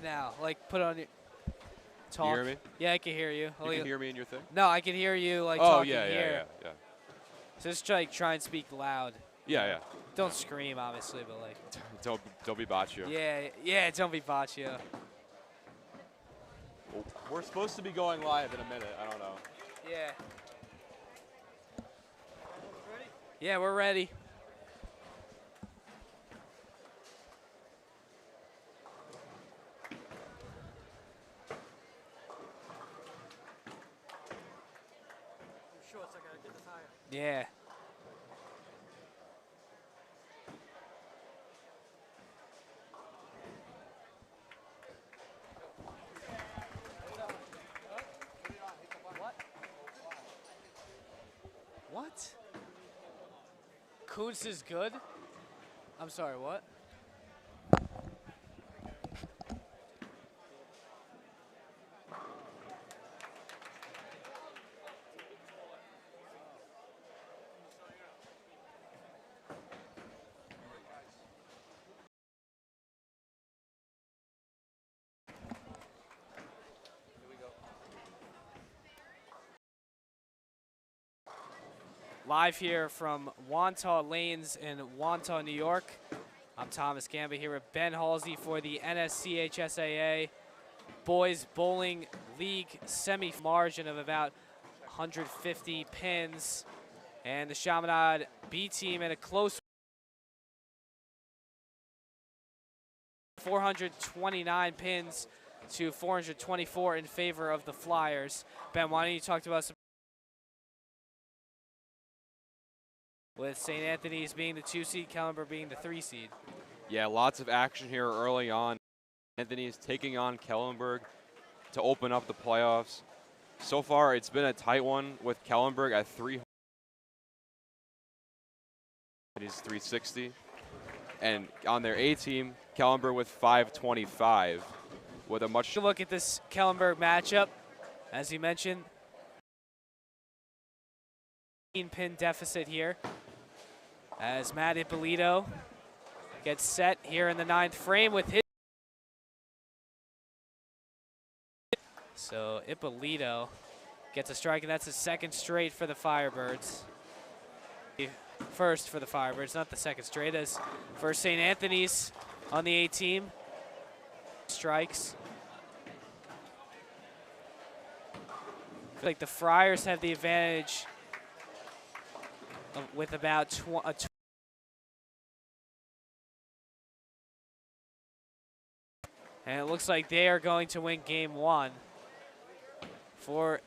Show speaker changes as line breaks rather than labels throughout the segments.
now. Like, put on your talk.
You hear me?
Yeah, I can hear you.
You can hear me in your thing?
No, I can hear you like
Oh,
talking
yeah,
here.
yeah.
So just try and speak loud.
Yeah.
Don't scream, obviously, but like.
Don't be boccio.
Yeah, don't be boccio.
Well, we're supposed to be going live in a minute. I don't know.
Yeah. Yeah, we're ready. Yeah. What? Kuntz is good? I'm sorry, what? Live here from Wantagh Lanes in Wantagh, New York. I'm Thomas Gamba here with Ben Halsey for the NSCHSAA Boys Bowling League semi-margin of about 150 pins. And the Chaminade B team in a close 429 pins to 424 in favor of the Flyers. Ben, why don't you talk to us with St. Anthony's being the 2 seed, Kellenberg being the 3 seed.
Yeah, lots of action here early on. Anthony's taking on Kellenberg to open up the playoffs. So far, it's been a tight one with Kellenberg at 300. He's 360. And on their A team, Kellenberg with 525 with a much.
Look at this Kellenberg matchup. As you mentioned, 15-pin deficit here. As Matt Ippolito gets set here in the 9th frame with his. So Ippolito gets a strike, and that's his 2nd straight for the Firebirds. First for the Firebirds, not the 2nd straight, as for St. Anthony's on the A team. Strikes. I feel like the Friars have the advantage with about and it looks like they are going to win game 1 for.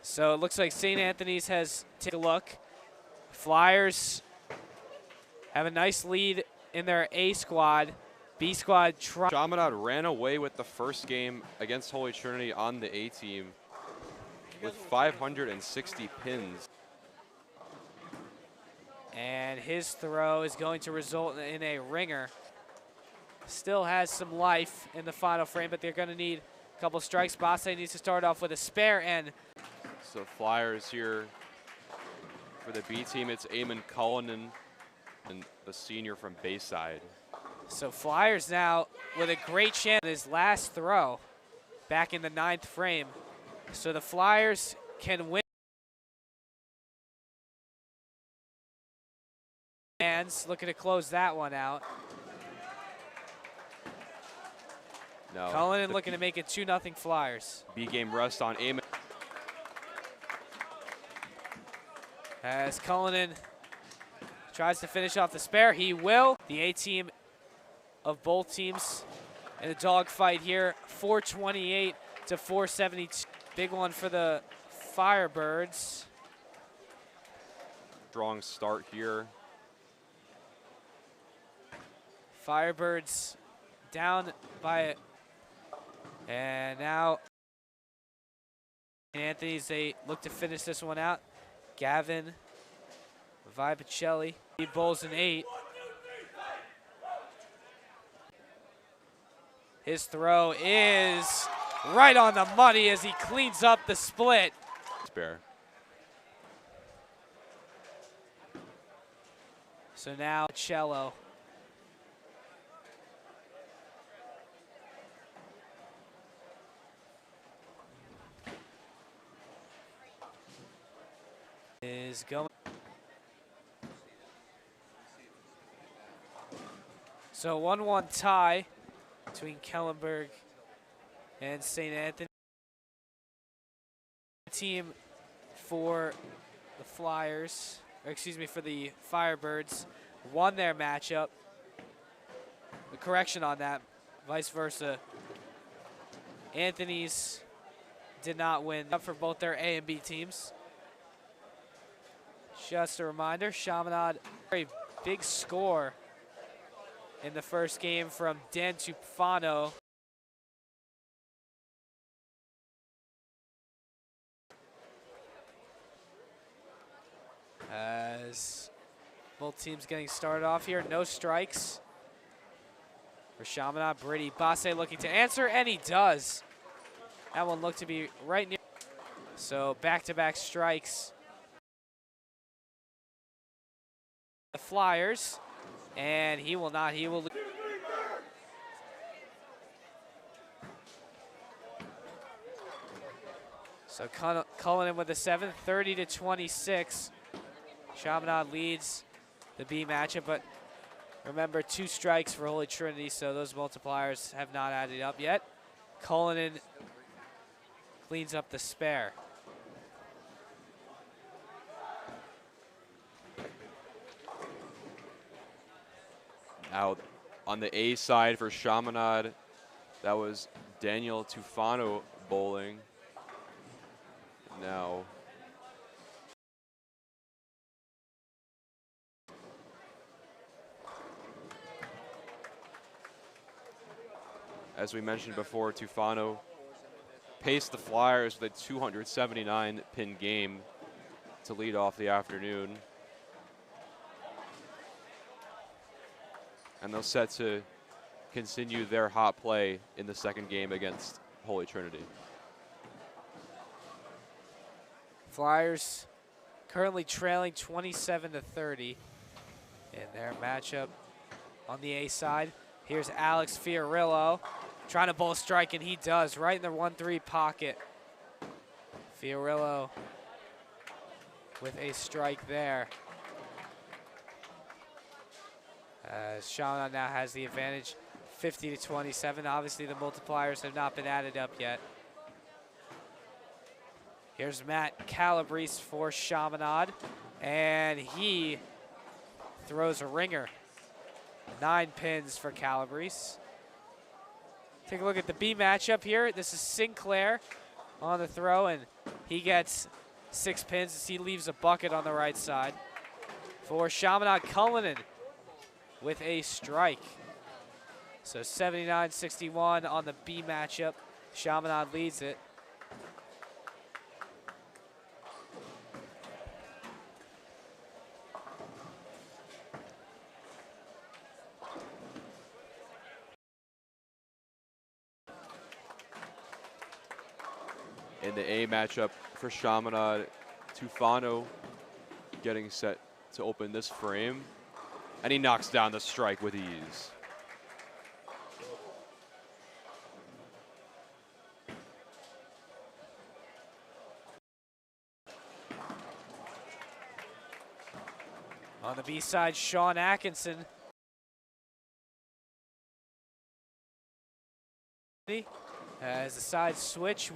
So it looks like St. Anthony's has take a look. Flyers have a nice lead in their A squad. B squad.
Chaminade ran away with the first game against Holy Trinity on the A team with 560 pins.
And his throw is going to result in a ringer. Still has some life in the final frame, but they're going to need a couple strikes. Basse needs to start off with a spare end.
So Flyers here for the B team. It's Eamon Cullinan, and the senior from Bayside.
So Flyers now with a great chance at his last throw back in the 9th frame. So the Flyers can win. Hands looking to close that one out.
No.
Cullinan looking to make it 2-0 Flyers.
B game rest on Eamon.
As Cullinan tries to finish off the spare, he will. The A team of both teams in a dogfight here, 428 to 472. Big one for the Firebirds.
Strong start here.
Firebirds down by it. And now Anthony's, they look to finish this one out. Gavin Vipacelli, he bowls an 8. His throw is right on the money as he cleans up the split.
Spare.
So now Cello. is going. So 1-1 tie between Kellenberg and St. Anthony. Team for the Flyers, or excuse me, for the Firebirds, won their matchup. The correction on that, vice versa. Anthony's did not win for both their A and B teams. Just a reminder, Chaminade, very big score in the first game from Dan Tufano. As both teams getting started off here, no strikes for Chaminade. Brady Basse looking to answer, and he does. That one looked to be right near. So back-to-back strikes. The Flyers, and he will not. He will. So Cullinan with the 7th, 30-26. Chaminade leads the B matchup, but remember, 2 strikes for Holy Trinity, so those multipliers have not added up yet. Cullinan cleans up the spare.
Now, on the A side for Chaminade, that was Daniel Tufano bowling. Now, as we mentioned before, Tufano paced the Flyers with a 279-pin game to lead off the afternoon. And they're set to continue their hot play in the second game against Holy Trinity.
Flyers currently trailing 27-30 in their matchup on the A side. Here's Alex Fiorillo trying to bowl a strike, and he does, right in the 1-3 pocket. Fiorillo with a strike there. As Chaminade now has the advantage, 50-27. Obviously, the multipliers have not been added up yet. Here's Matt Calabrese for Chaminade, and he throws a ringer. 9 pins for Calabrese. Take a look at the B matchup here. This is Sinclair on the throw, and he gets 6 pins as he leaves a bucket on the right side. For Chaminade, Cullinan with a strike. So 79-61 on the B matchup. Chaminade leads it.
In the A matchup for Chaminade, Tufano getting set to open this frame, and he knocks down the strike with ease.
On the B side, Sean Atkinson. As a side switch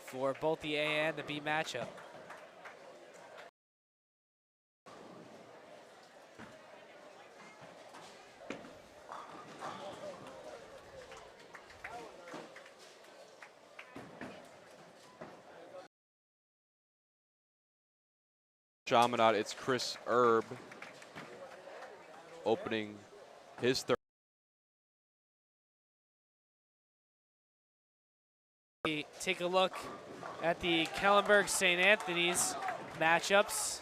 for both the A and the B matchup.
Chaminade, it's Chris Erb opening his third.
Take a look at the Kellenberg St. Anthony's matchups.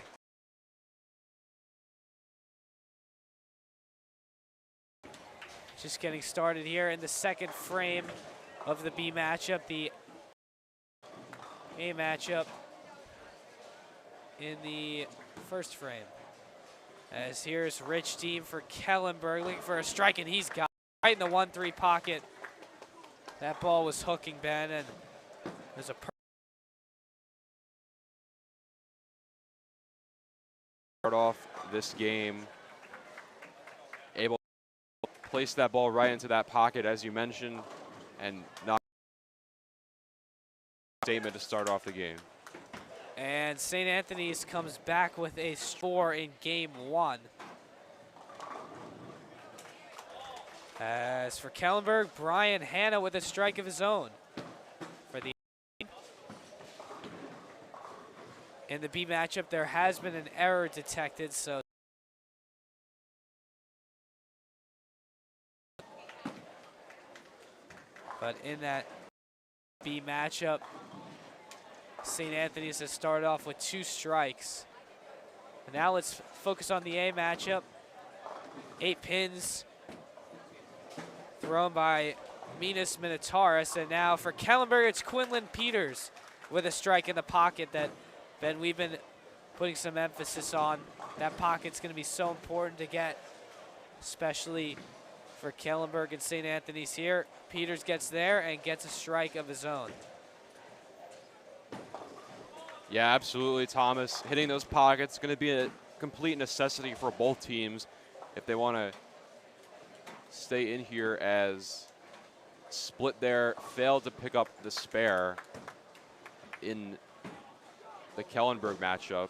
Just getting started here in the second frame of the B matchup. The A matchup in the first frame. As here's Rich Deem for Kellenberg, looking for a strike, and he's got it right in the 1-3 pocket. That ball was hooking, Ben, and there's a
start off this game. Able to place that ball right into that pocket, as you mentioned, and not a statement to start off the game.
And St. Anthony's comes back with a score in game 1. As for Kellenberg, Brian Hanna with a strike of his own. For the in the B matchup, there has been an error detected, so but in that B matchup, St. Anthony's has started off with 2 strikes. And now let's focus on the A matchup. 8 pins thrown by Minas Minotauras. And now for Kellenberg, it's Quinlan Peters with a strike in the pocket that, Ben, we've been putting some emphasis on. That pocket's going to be so important to get, especially for Kellenberg and St. Anthony's here. Peters gets there and gets a strike of his own.
Yeah, absolutely, Thomas. Hitting those pockets is going to be a complete necessity for both teams if they want to stay in here, as Split there failed to pick up the spare in the Kellenberg matchup.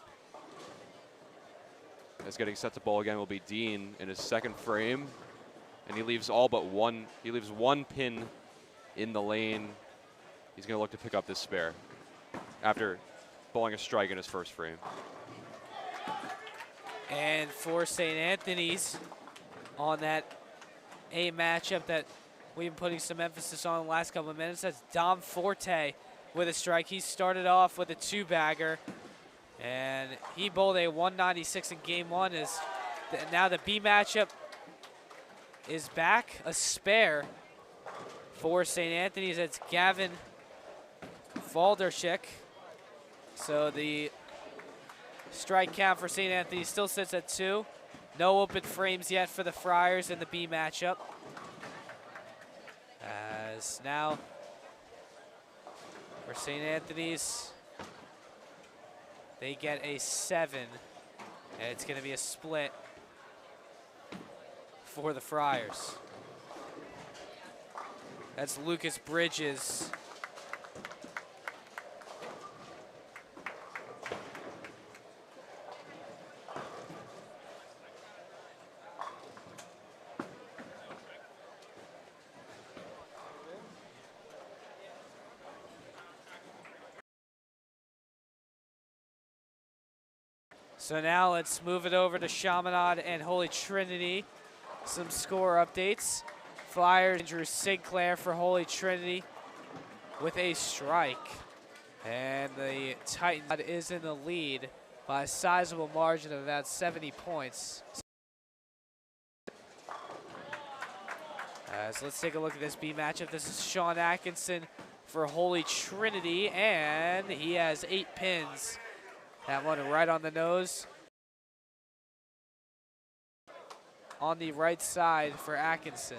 As getting set to bowl again will be Dean in his second frame, and he leaves all but one. He leaves 1 pin in the lane. He's going to look to pick up this spare after bowling a strike in his first frame.
And for St. Anthony's, on that A matchup that we've been putting some emphasis on the last couple of minutes, that's Dom Forte with a strike. He started off with a 2-bagger, and he bowled a 196 in game 1. Now the B matchup is back, a spare for St. Anthony's. It's Gavin Valderchik. So the strike count for St. Anthony still sits at 2. No open frames yet for the Friars in the B matchup. As now for St. Anthony's, they get a 7. And it's going to be a split for the Friars. That's Lucas Bridges. So now let's move it over to Chaminade and Holy Trinity. Some score updates. Flyers, Andrew Sinclair for Holy Trinity with a strike. And the Titans is in the lead by a sizable margin of about 70 points. So let's take a look at this B matchup. This is Sean Atkinson for Holy Trinity, and he has 8 pins. That one right on the nose. On the right side for Atkinson.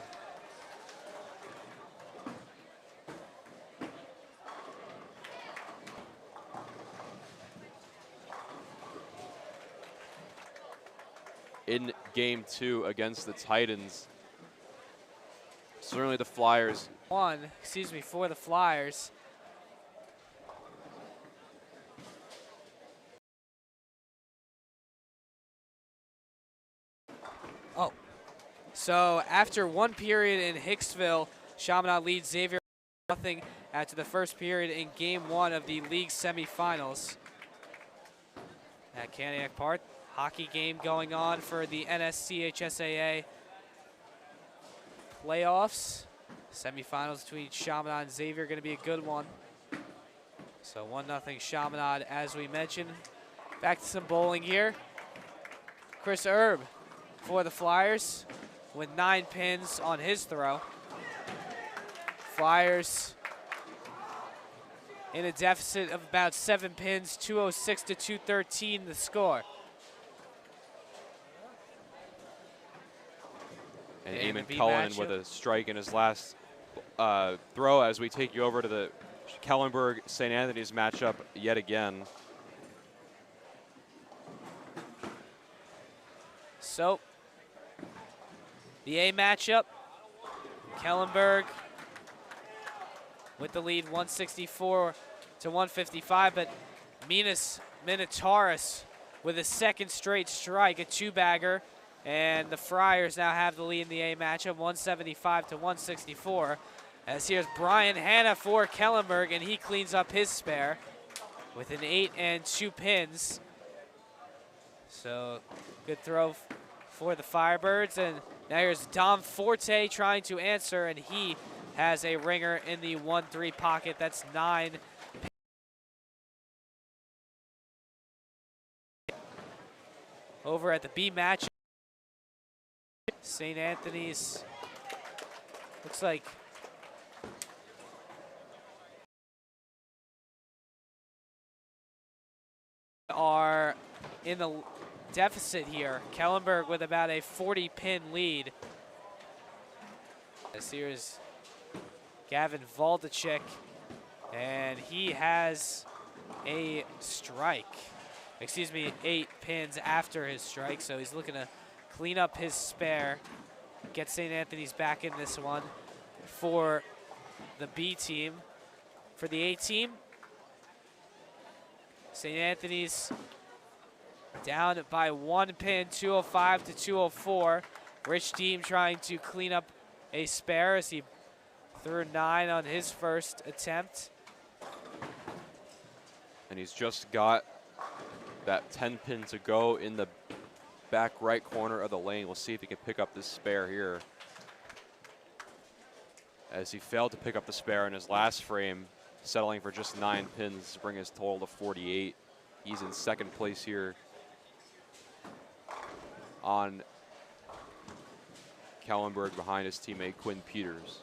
In game 2 against the Titans, certainly the Flyers.
For the Flyers. Oh, so after 1 period in Hicksville, Chaminade leads Xavier 0 after the first period in game 1 of the league semifinals. At Caniac Park, hockey game going on for the NSCHSAA playoffs. Semifinals between Chaminade and Xavier going to be a good one. So 1-0 Chaminade, as we mentioned. Back to some bowling here. Chris Erb for the Flyers with 9 pins on his throw. Flyers in a deficit of about 7 pins, 206 to 213 the score.
And Eamon Cullen with a strike in his last throw, as we take you over to the Kellenberg St. Anthony's matchup yet again.
So, the A matchup, Kellenberg with the lead 164 to 155, but Minas Minotauros with a second straight strike, a two-bagger, and the Friars now have the lead in the A matchup, 175 to 164. As here's Brian Hanna for Kellenberg, and he cleans up his spare with an 8 and 2 pins. So good throw for the Firebirds, and now here's Dom Forte trying to answer, and he has a ringer in the 1-3 pocket. That's 9. Over at the B match, St. Anthony's looks like are in the deficit here. Kellenberg with about a 40-pin lead. As here's Gavin Valdachik, and he has a strike. Excuse me, 8 pins after his strike, so he's looking to clean up his spare, get St. Anthony's back in this one for the B team. For the A team, St. Anthony's down by 1 pin, 205 to 204. Rich Deem trying to clean up a spare as he threw 9 on his first attempt.
And he's just got that 10 pin to go in the back right corner of the lane. We'll see if he can pick up this spare here, as he failed to pick up the spare in his last frame, settling for just 9 pins to bring his total to 48. He's in second place here on Kellenberg behind his teammate Quinn Peters.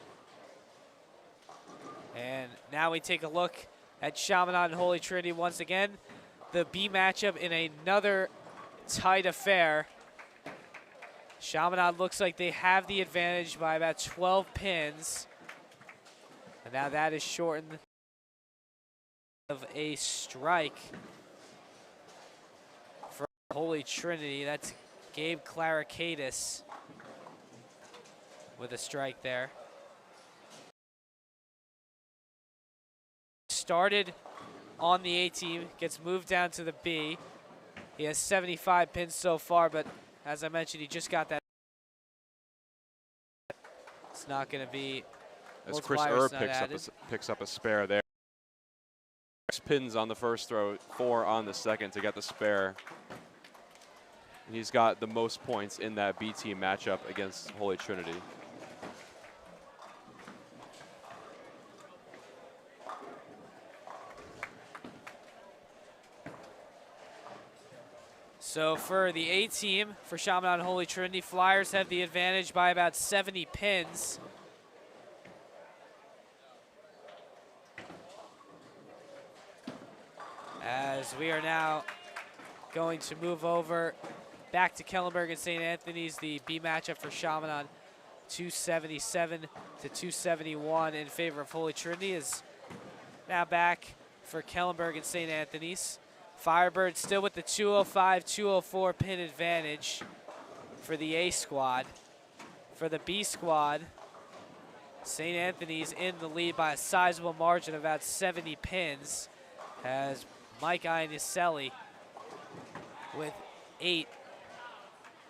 And now we take a look at Chaminade and Holy Trinity once again. The B matchup in another tight affair. Chaminade looks like they have the advantage by about 12 pins. And now that is shortened of a strike for Holy Trinity. That's Gabe Claricadis with a strike there. Started on the A team, gets moved down to the B. He has 75 pins so far, but as I mentioned, he just got that. It's not going to be.
As Chris Erb picks up a spare there. 6 pins on the first throw, 4 on the second to get the spare. And he's got the most points in that B team matchup against Holy Trinity.
So for the A team, for Chaminade and Holy Trinity, Flyers have the advantage by about 70 pins. As we are now going to move over back to Kellenberg and St. Anthony's, the B matchup for Chaminade, 277 to 271 in favor of Holy Trinity, is now back for Kellenberg and St. Anthony's. Firebird still with the 205-204 pin advantage for the A squad. For the B squad, St. Anthony's in the lead by a sizable margin of about 70 pins, as Mike Iannicelli with 8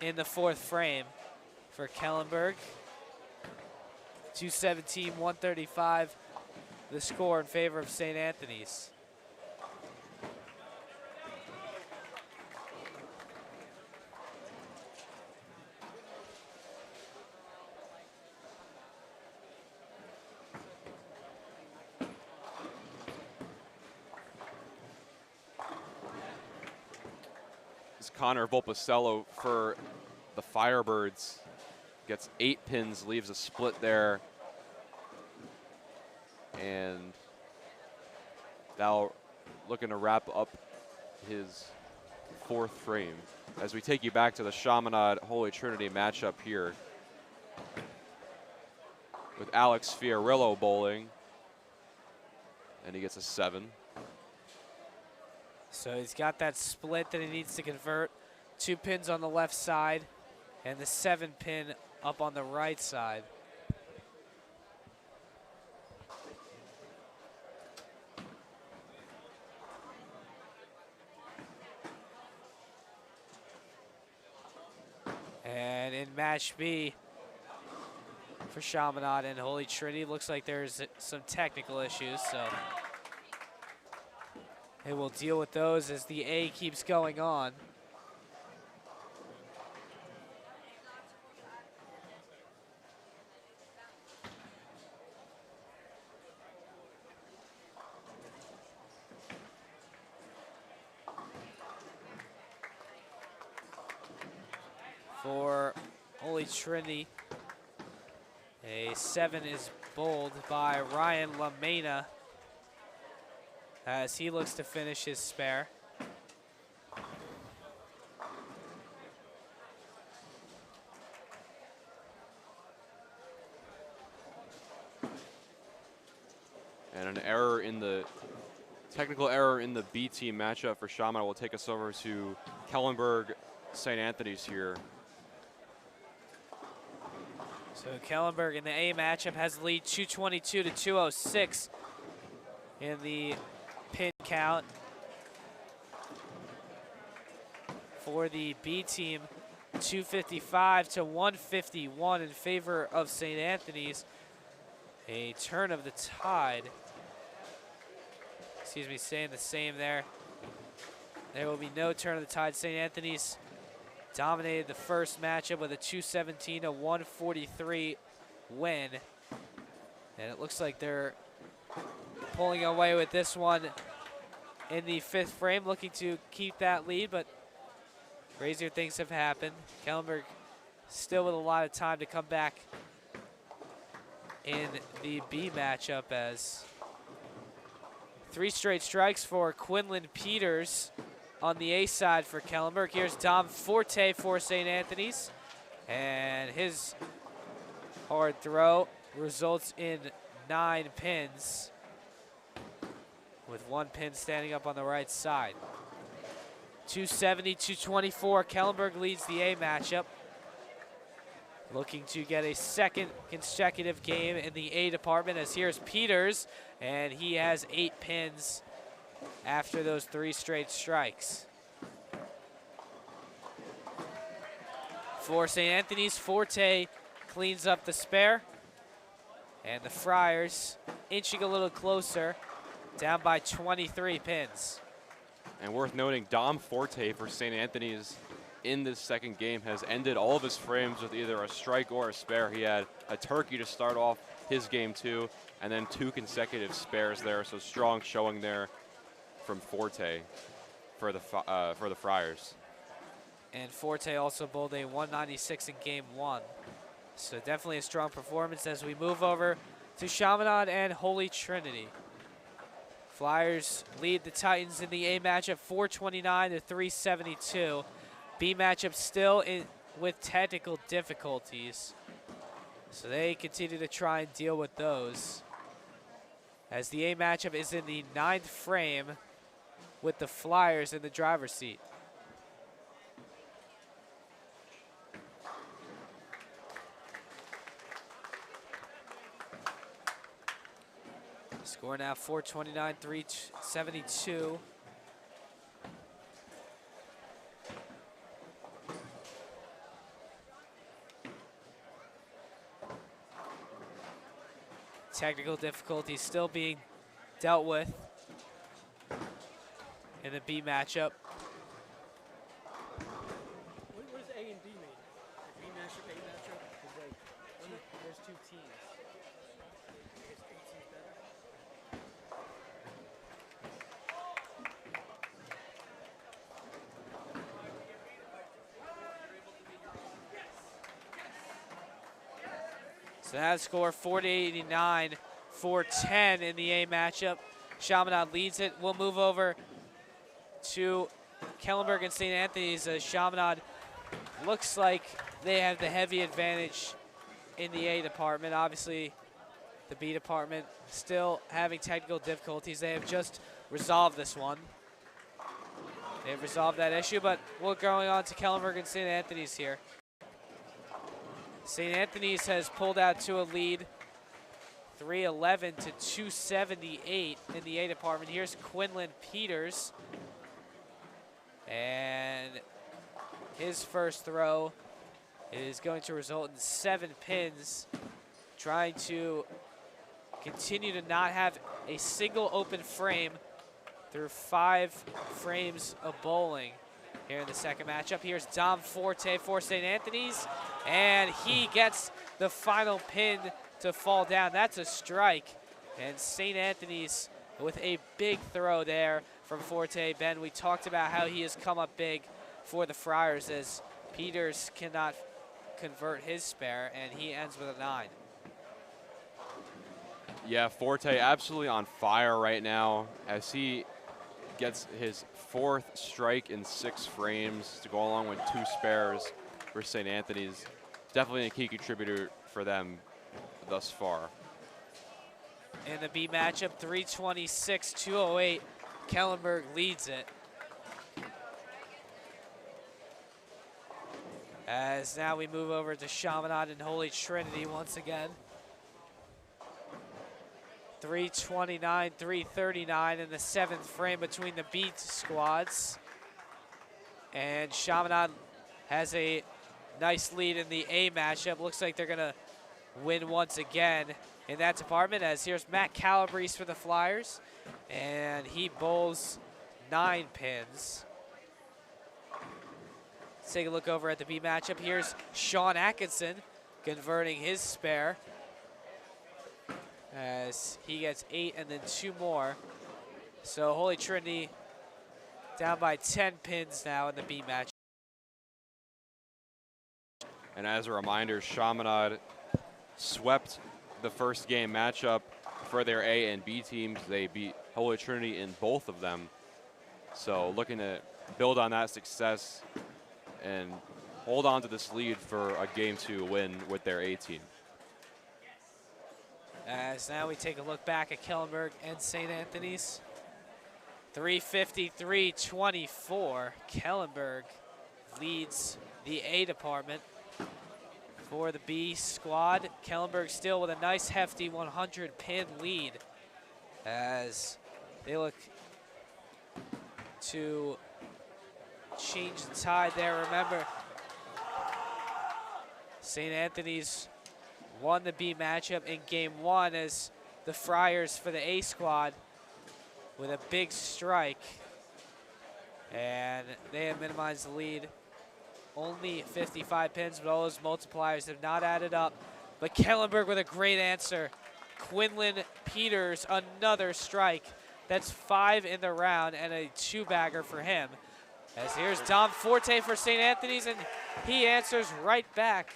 in the 4th frame for Kellenberg. 217-135, the score in favor of St. Anthony's.
Connor Volpicello for the Firebirds gets 8 pins, leaves a split there, and now looking to wrap up his 4th frame. As we take you back to the Chaminade Holy Trinity matchup here with Alex Fiorillo bowling, and he gets a 7.
So he's got that split that he needs to convert. 2 pins on the left side And the 7-pin up on the right side. And in match B for Chaminade and Holy Trinity, looks like there's some technical issues, so they will deal with those as the A keeps going on. For Holy Trinity, a 7 is bowled by Ryan LaMena as he looks to finish his spare.
And an error in the technical error in the B team matchup for Chaminade will take us over to Kellenberg St. Anthony's here.
So Kellenberg in the A matchup has the lead 222 to 206 in the pin count. For the B team, 255 to 151 in favor of St. Anthony's. A turn of the tide. Excuse me, staying the same there. There will be no turn of the tide. St. Anthony's dominated the first matchup with a 217 to 143 win. And it looks like they're pulling away with this one in the 5th frame, looking to keep that lead, but crazier things have happened. Kellenberg still with a lot of time to come back in the B matchup as 3 straight strikes for Quinlan Peters on the A side for Kellenberg. Here's Dom Forte for St. Anthony's, and his hard throw results in 9 pins, with 1 pin standing up on the right side. 270, 224, Kellenberg leads the A matchup, looking to get a 2nd consecutive game in the A department, as here's Peters, and he has 8 pins after those 3 straight strikes. For St. Anthony's, Forte cleans up the spare, and the Friars inching a little closer, down by 23 pins.
And worth noting, Dom Forte for St. Anthony's in this 2nd game has ended all of his frames with either a strike or a spare. He had a turkey to start off his game 2, and then 2 consecutive spares there, so strong showing there from Forte for the Friars.
And Forte also bowled a 196 in game 1. So definitely a strong performance as we move over to Chaminade and Holy Trinity. Flyers lead the Titans in the A matchup 429 to 372. B matchup still with technical difficulties, so they continue to try and deal with those, as the A matchup is in the 9th frame with the Flyers in the driver's seat. Score now 429, 372. Technical difficulties still being dealt with in the B matchup.
What does A and B mean? The B matchup, A matchup? Is like,
There's 2 teams.
is A teams better?
So that score 489, 410 in the A matchup. Chaminade leads it. We'll move over to Kellenberg and St. Anthony's. Chaminade looks like they have the heavy advantage in the A department. Obviously, the B department still having technical difficulties. They have just resolved this one. They have resolved that issue, but we're going on to Kellenberg and St. Anthony's here. St. Anthony's has pulled out to a lead, 311 to 278 in the A department. Here's Quinlan Peters. And his first throw is going to result in 7 pins, trying to continue to not have a single open frame through 5 frames of bowling here in the second matchup. Here's Dom Forte for St. Anthony's, and he gets the final pin to fall down. That's a strike, and St. Anthony's with a big throw there from Forte. Ben, we talked about how he has come up big for the Friars as Peters cannot convert his spare, and he ends with a 9.
Yeah, Forte absolutely on fire right now as he gets his 4th strike in 6 frames to go along with 2 spares for St. Anthony's. Definitely a key contributor for them thus far.
In the B matchup, 326-208, Kellenberg leads it. As now we move over to Chaminade and Holy Trinity once again. 329, 339 in the 7th frame between the B squads. And Chaminade has a nice lead in the A matchup. Looks like they're gonna win once again in that department, as here's Matt Calabrese for the Flyers, and he bowls 9 pins. Let's take a look over at the B matchup. Here's Sean Atkinson converting his spare as he gets 8 and then 2 more. So Holy Trinity down by 10 pins now in the B match.
And as a reminder, Chaminade swept the first game matchup for their A and B teams. They beat Holy Trinity in both of them. So looking to build on that success and hold on to this lead for a Game 2 win with their A team.
As now we take a look back at Kellenberg and St. Anthony's. 353-24. Kellenberg leads the A department. For the B squad, Kellenberg still with a nice hefty 100 pin lead as they look to change the tide there. Remember, St. Anthony's won the B matchup in Game 1 as the Friars for the A squad with a big strike, and they have minimized the lead. Only 55 pins, but all those multipliers have not added up. But Kellenberg with a great answer. Quinlan Peters, another strike. That's 5 in the round and a 2-bagger for him. As here's Dom Forte for St. Anthony's, and he answers right back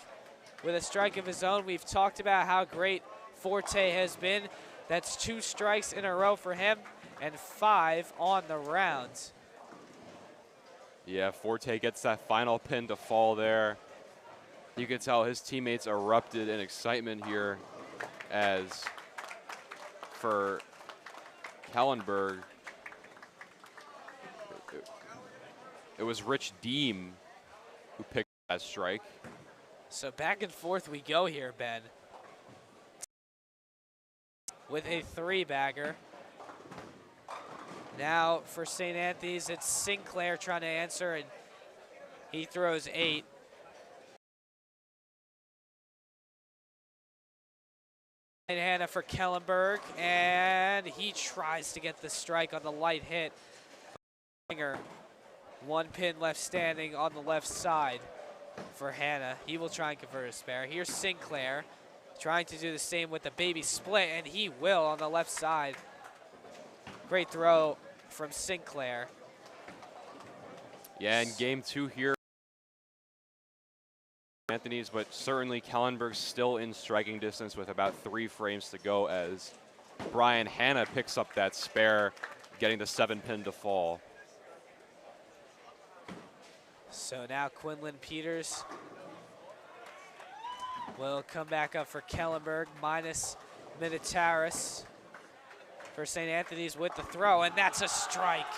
with a strike of his own. We've talked about how great Forte has been. That's 2 strikes in a row for him and 5 on the round.
Yeah, Forte gets that final pin to fall there. You can tell his teammates erupted in excitement here, as for Kellenberg, it was Rich Deem who picked that strike.
So back and forth we go here, Ben, with a 3-bagger. Now for St. Anthony's, it's Sinclair trying to answer, and he throws 8. And Hannah for Kellenberg, and he tries to get the strike on the light hit. 1 pin left standing on the left side for Hannah. He will try and convert a spare. Here's Sinclair trying to do the same with the baby split, and he will on the left side. Great throw from Sinclair.
Yeah, in Game 2 here, Anthony's, but certainly Kellenberg's still in striking distance with about 3 frames to go as Brian Hanna picks up that spare, getting the 7 pin to fall.
So now Quinlan Peters will come back up for Kellenberg, minus Minitaris for St. Anthony's with the throw, and that's a strike.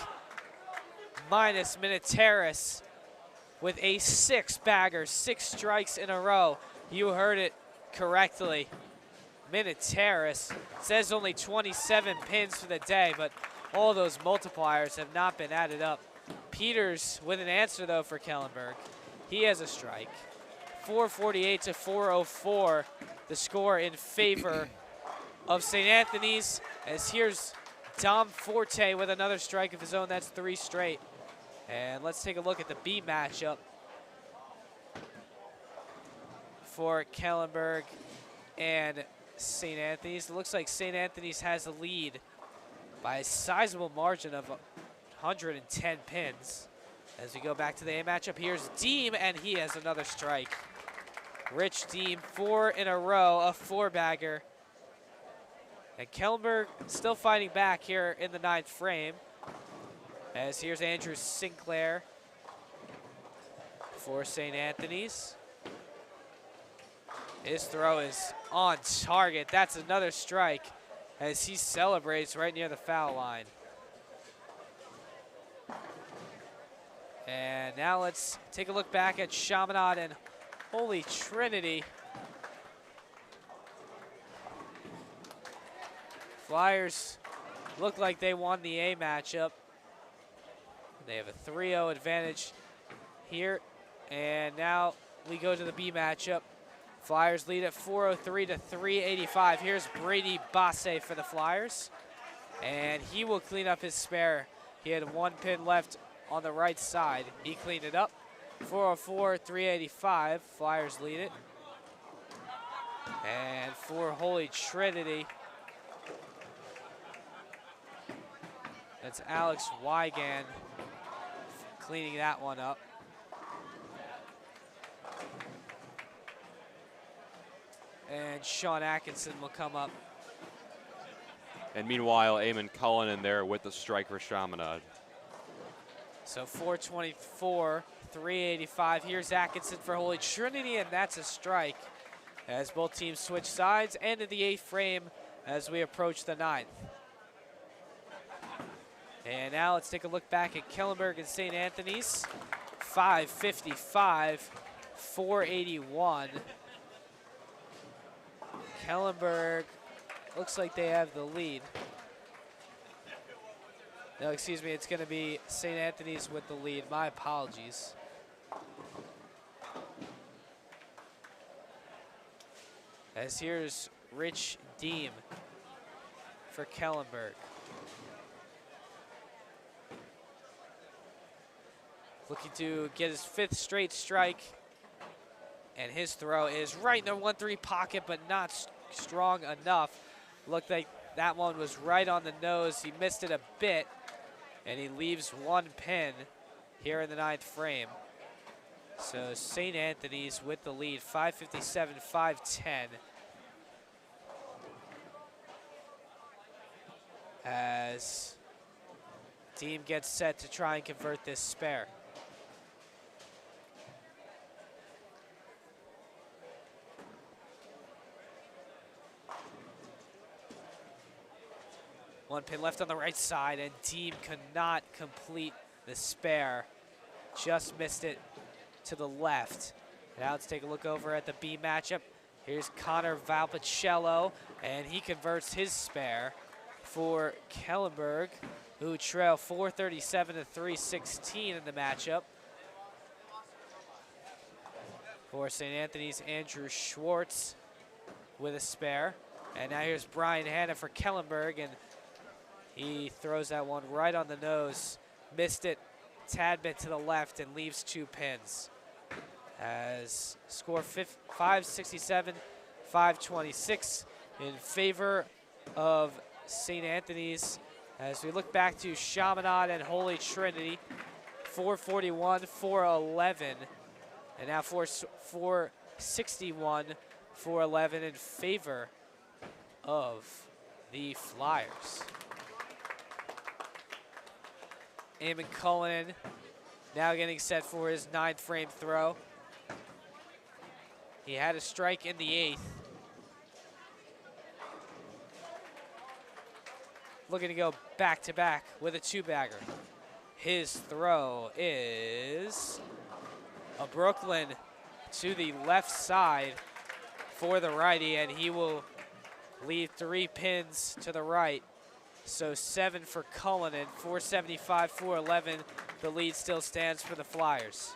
Minus Minitaris with a 6-bagger, 6 strikes in a row You heard it correctly. Minutaris says only 27 pins for the day, but all those multipliers have not been added up. Peters with an answer, though, for Kellenberg. He has a strike. 448 to 404, the score in favor of St. Anthony's, as here's Dom Forte with another strike of his own. That's 3 straight. And let's take a look at the B matchup for Kellenberg and St. Anthony's. It looks like St. Anthony's has the lead by a sizable margin of 110 pins. As we go back to the A matchup, here's Deem, and he has another strike. Rich Deem, 4 in a row, a 4-bagger. And Kellenberg still fighting back here in the 9th frame. As here's Andrew Sinclair for St. Anthony's. His throw is on target. That's another strike as he celebrates right near the foul line. And now let's take a look back at Chaminade and Holy Trinity. Flyers look like they won the A matchup. They have a 3-0 advantage here. And now we go to the B matchup. Flyers lead at 403 to 385. Here's Brady Basse for the Flyers. And he will clean up his spare. He had 1 pin left on the right side. He cleaned it up. 404, 385. Flyers lead it. And for Holy Trinity, that's Alex Wygan cleaning that one up. And Sean Atkinson will come up.
And meanwhile, Eamon Cullen in there with the strike for Chaminade.
So 424, 385. Here's Atkinson for Holy Trinity, and that's a strike as both teams switch sides. And in the 8th frame as we approach the 9th. And now let's take a look back at Kellenberg and St. Anthony's. 555, 481. Kellenberg looks like they have the lead. No, excuse me, it's going to be St. Anthony's with the lead. My apologies. As here's Rich Deem for Kellenberg. Looking to get his 5th straight strike. And his throw is right in the 1-3 pocket, but not strong enough. Looked like that one was right on the nose. He missed it a bit, and he leaves 1 pin here in the 9th frame. So St. Anthony's with the lead, 557, 510. As team gets set to try and convert this spare. One pin left on the right side, and Deem could not complete the spare. Just missed it to the left. Now let's take a look over at the B matchup. Here's Connor Valpicello, and he converts his spare for Kellenberg, who trail 437 to 316 in the matchup. For St. Anthony's, Andrew Schwartz with a spare. And now here's Brian Hanna for Kellenberg, and he throws that one right on the nose. Missed it a tad bit to the left and leaves 2 pins. As score 567, 526 in favor of St. Anthony's. As we look back to Chaminade and Holy Trinity, 441, 411. And now 461, 411 in favor of the Flyers. Eamon Cullen now getting set for his 9th frame throw. He had a strike in the 8th. Looking to go back-to-back with a 2-bagger. His throw is a Brooklyn to the left side. for the righty, and he will leave 3 pins to the right. So 7 for Cullinan, 475, 411. The lead still stands for the Flyers.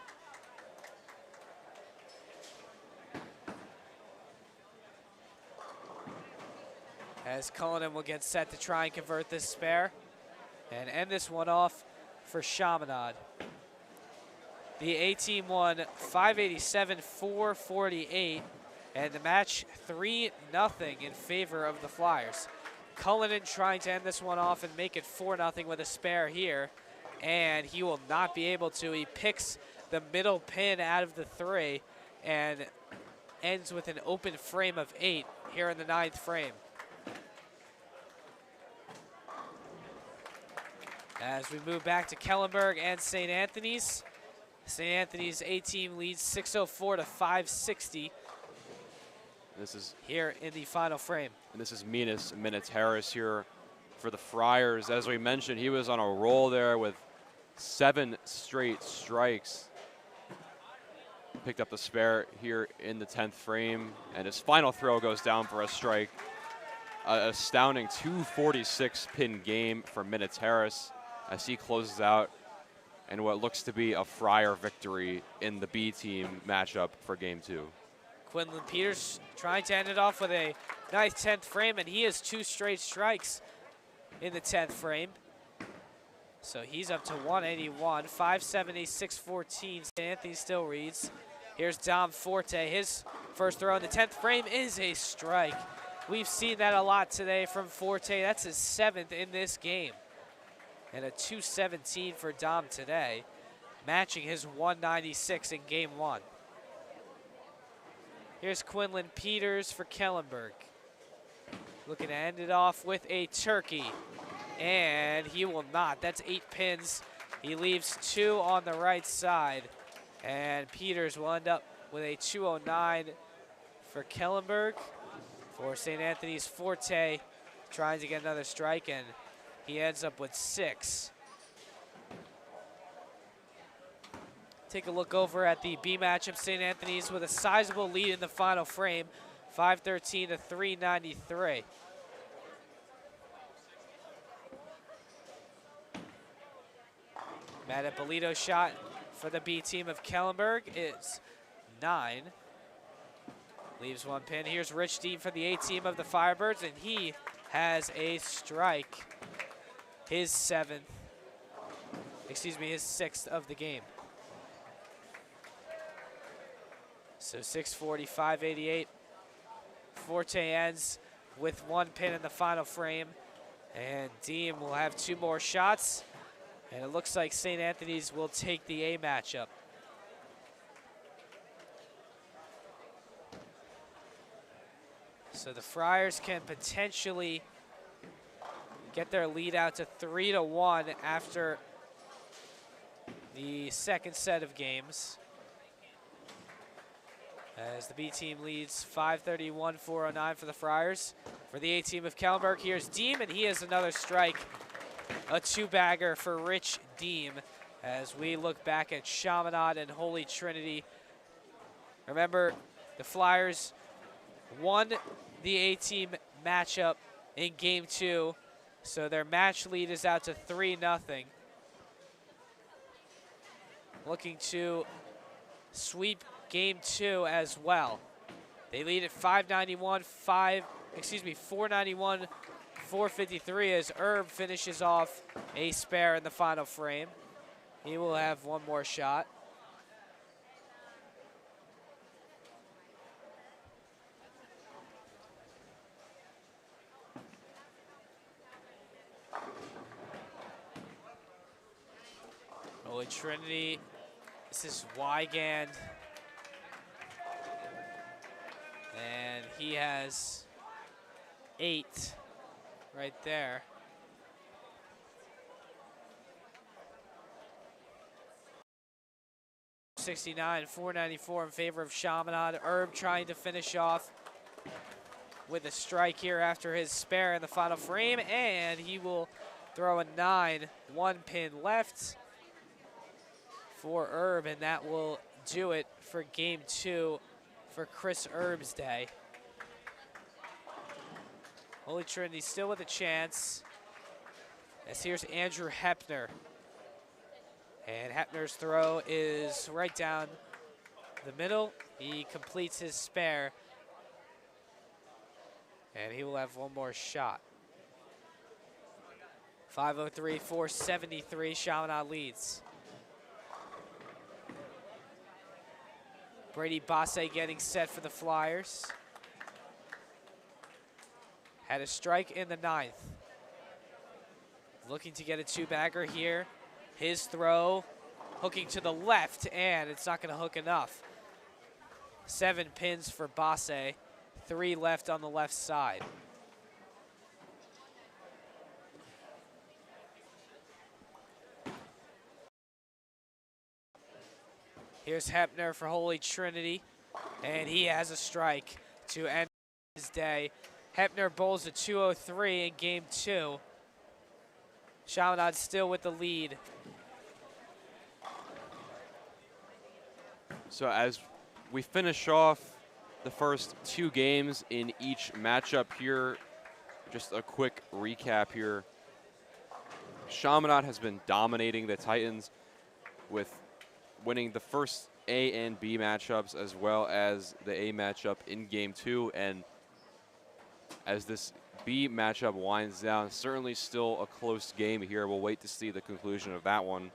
As Cullinan will get set to try and convert this spare and end this one off for Chaminade. The A team won 587-448, and the match 3-0 in favor of the Flyers. Cullinan trying to end this one off and make it 4-0 with a spare here, and he will not be able to. He picks the middle pin out of the 3 and ends with an open frame of 8 here in the 9th frame. As we move back to Kellenberg and St. Anthony's. St. Anthony's A team leads 604 to 560.
This is
here in the final frame.
And this is Minutes Harris here for the Friars. As we mentioned, he was on a roll there with 7 straight strikes. Picked up the spare here in the 10th frame, and his final throw goes down for a strike. Astounding 246 pin game for Minutes Harris as he closes out in what looks to be a Friar victory in the B team matchup for game 2.
Quinlan Peters trying to end it off with a nice 10th frame, and he has 2 straight strikes in the 10th frame. So he's up to 181, 570, 614. St. Anthony still reads. Here's Dom Forte. His first throw in the 10th frame is a strike. We've seen that a lot today from Forte. That's his 7th in this game. And a 217 for Dom today, matching his 196 in game 1. Here's Quinlan Peters for Kellenberg. Looking to end it off with a turkey. And he will not. That's 8 pins. He leaves 2 on the right side. And Peters will end up with a 209 for Kellenberg. For St. Anthony's, Forte trying to get another strike, and he ends up with 6. Take a look over at the B matchup. St. Anthony's with a sizable lead in the final frame, 513 to 393. Matt Ippolito shot for the B team of Kellenberg is 9. Leaves 1 pin. Here's Rich Dean for the A team of the Firebirds, and he has a strike. His 6th of the game. So 640, 588. Forte ends with 1 pin in the final frame, and Dean will have 2 more shots, and it looks like St. Anthony's will take the A matchup. So the Friars can potentially get their lead out to 3-1 after the 2nd set of games. As the B team leads 531, 409 for the Friars. For the A team of Kellenberg, here's Deem, and he has another strike. A 2-bagger for Rich Deem as we look back at Chaminade and Holy Trinity. Remember, the Flyers won the A team matchup in game 2. So their match lead is out to 3-0. Looking to sweep game 2 as well. They lead at 491, 453 as Herb finishes off a spare in the final frame. He will have 1 more shot. Holy Trinity, this is Wygand. And he has 8 right there. $69, 494 in favor of Chaminade. Herb trying to finish off with a strike here after his spare in the final frame, and he will throw a 9, 1 pin left for Herb, and that will do it for game 2 for Chris Herb's day. Holy Trinity still with a chance. As here's Andrew Hepner. And Hepner's throw is right down the middle. He completes his spare. And he will have one more shot. 5:03, 4:73, Chaminade leads. Brady Basse getting set for the Flyers. Had a strike in the 9th. Looking to get a two-bagger here. His throw, hooking to the left, and it's not going to hook enough. 7 pins for Basse, 3 left on the left side. Here's Hepner for Holy Trinity, and he has a strike to end his day. Hepner bowls a 203 in game 2. Chaminade still with the lead.
So as we finish off the first 2 games in each matchup here, just a quick recap here. Chaminade has been dominating the Titans with winning the first A and B matchups as well as the A matchup in game 2. And as this B matchup winds down, certainly still a close game here. We'll wait to see the conclusion of that one.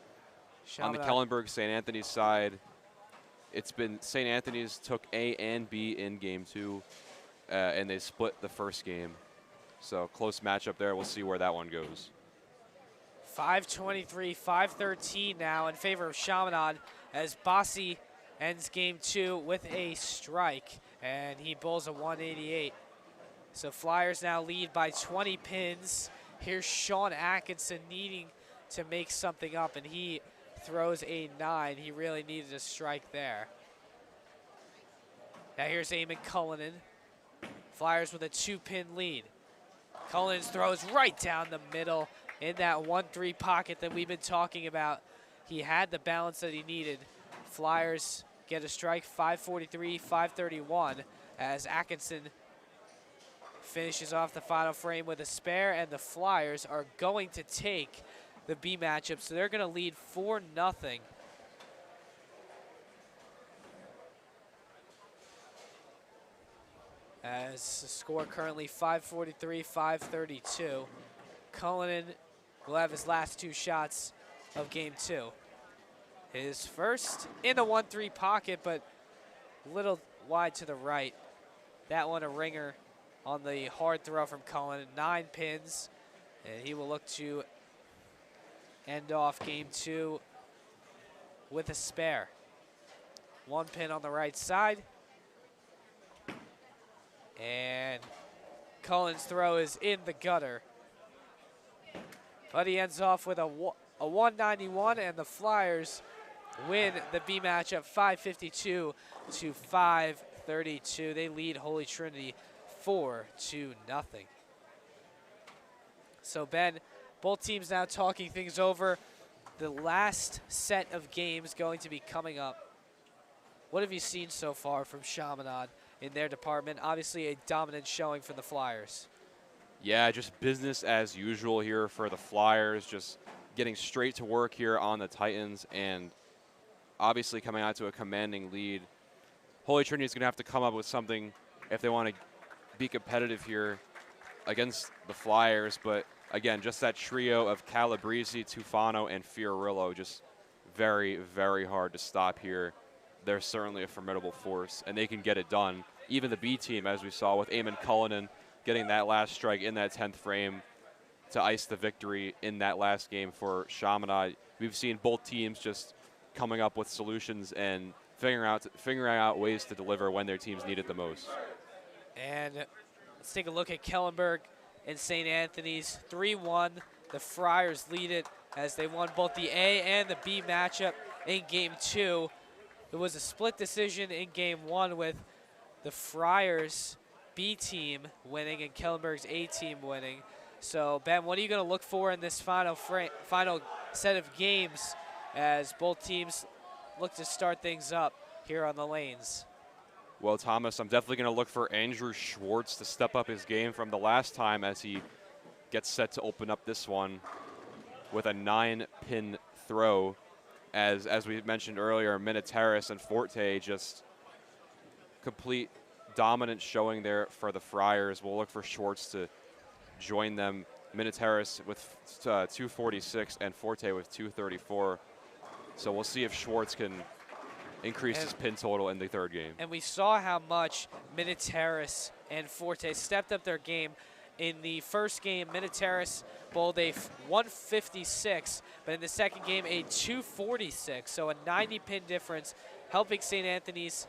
On the Kellenberg St. Anthony's side, it's been St. Anthony's took A and B in game 2, and they split the first game. So close matchup there. We'll see where that one goes.
5:23, 5:13 now in favor of Chaminade as Basse ends game 2 with a strike, and he bowls a 188. So Flyers now lead by 20 pins. Here's Sean Atkinson needing to make something up, and he throws a 9. He really needed a strike there. Now here's Eamon Cullinan. Flyers with a 2-pin lead. Cullinan's throws right down the middle in that 1-3 pocket that we've been talking about. He had the balance that he needed. Flyers get a strike, 5:43, 5:31, as Atkinson finishes off the final frame with a spare, and the Flyers are going to take the B matchup, so they're going to lead 4-0. As the score currently 5:43, 5:32. Cullinan will have his last 2 shots of game 2. His first in the 1-3 pocket, but a little wide to the right. That one a ringer on the hard throw from Cullinan. 9 pins, and he will look to end off game 2 with a spare. 1 pin on the right side. And Cullinan's throw is in the gutter. But he ends off with a 191, and the Flyers win the B matchup 552 to 532. They lead Holy Trinity 4-0. So Ben, both teams now talking things over. The last set of games going to be coming up. What have you seen so far from Chaminade in their department? Obviously a dominant showing for the Flyers.
Yeah, just business as usual here for the Flyers, just getting straight to work here on the Titans, and obviously coming out to a commanding lead. Holy Trinity is going to have to come up with something if they want to be competitive here against the Flyers, but again, just that trio of Calabrese, Tufano, and Fiorillo, just very, very hard to stop here. They're certainly a formidable force, and they can get it done. Even the B team, as we saw with Eamon Cullinan, getting that last strike in that 10th frame to ice the victory in that last game for Chaminade. We've seen both teams just coming up with solutions and figuring out ways to deliver when their teams need it the most.
And let's take a look at Kellenberg and St. Anthony's. 3-1. The Friars lead it as they won both the A and the B matchup in game 2. It was a split decision in game 1 with the Friars B team winning and Kellenberg's A team winning. So Ben, what are you going to look for in this final set of games as both teams look to start things up here on the lanes?
Well, Thomas, I'm definitely going to look for Andrew Schwartz to step up his game from the last time as he gets set to open up this one with a 9-pin throw. As we mentioned earlier, Miniteris and Forte just complete dominant showing there for the Friars. We'll look for Schwartz to join them. Miniteris with 246 and Forte with 234. So we'll see if Schwartz can increase his pin total in the third game.
And we saw how much Miniteris and Forte stepped up their game. In the first game, Miniteris bowled a 156, but in the second game, a 246. So a 90-pin difference, helping St. Anthony's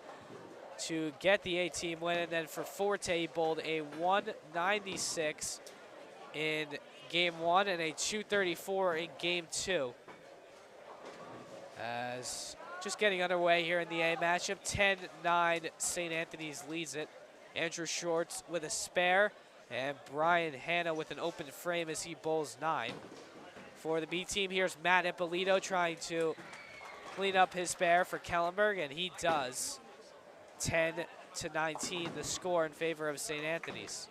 to get the A-team win. And then for Forte, he bowled a 196 in game 1 and a 234 in game 2. As just getting underway here in the A matchup, 10-9, St. Anthony's leads it. Andrew Schwartz with a spare, and Brian Hanna with an open frame as he bowls 9. For the B team, here's Matt Ippolito trying to clean up his spare for Kellenberg, and he does. 10-19, the score in favor of St. Anthony's.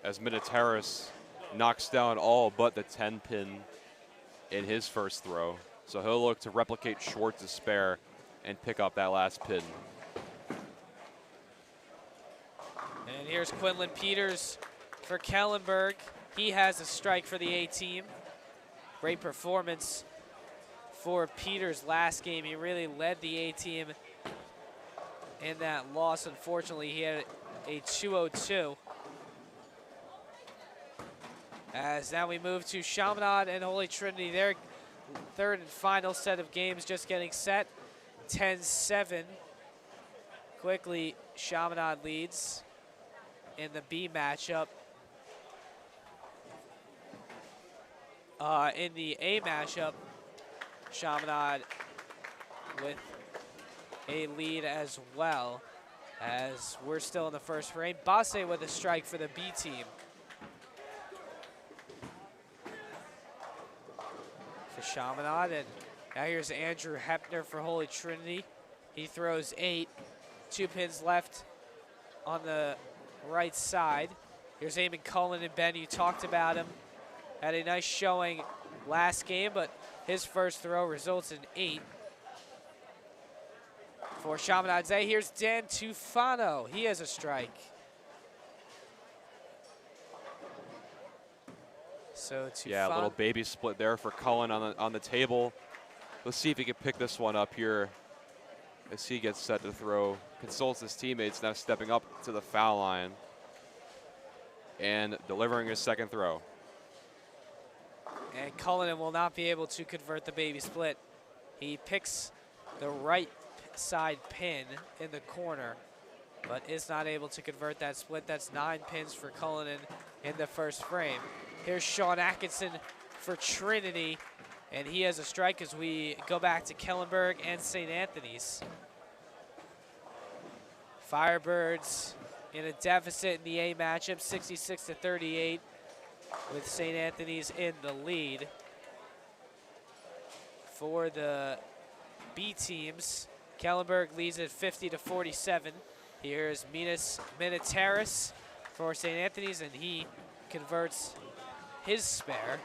As Miniteris knocks down all but the 10-pin in his first throw. So he'll look to replicate Schwartz's spare and pick up that last pin.
And here's Quinlan Peters for Kellenberg. He has a strike for the A-team. Great performance for Peters last game. He really led the A-team in that loss. Unfortunately, he had a 202. As now we move to Chaminade and Holy Trinity. Their third and final set of games just getting set. 10-7. Quickly, Chaminade leads in the B matchup. In the A matchup, Chaminade with a lead as well, as we're still in the first frame. Basse with a strike for the B team. For Chaminade, and now here's Andrew Hepner for Holy Trinity. He throws 8, 2 pins left on the right side. Here's Eamon Cullen, and Ben, you talked about him. Had a nice showing last game, but his first throw results in 8. For Chaminade's A, here's Dan Tufano. He has a strike. So Tufano.
Yeah, a little baby split there for Cullen on the table. Let's see if he can pick this one up here as he gets set to throw. Consults his teammates, now stepping up to the foul line and delivering his second throw.
And Cullinan will not be able to convert the baby split. He picks the right side pin in the corner, but is not able to convert that split. That's 9 pins for Cullinan in the first frame. Here's Sean Atkinson for Trinity, and he has a strike as we go back to Kellenberg and St. Anthony's. Firebirds in a deficit in the A matchup, 66-38, with St. Anthony's in the lead. For the B teams, Kellenberg leads at 50-47. Here's Miniteris for St. Anthony's, and he converts his spare.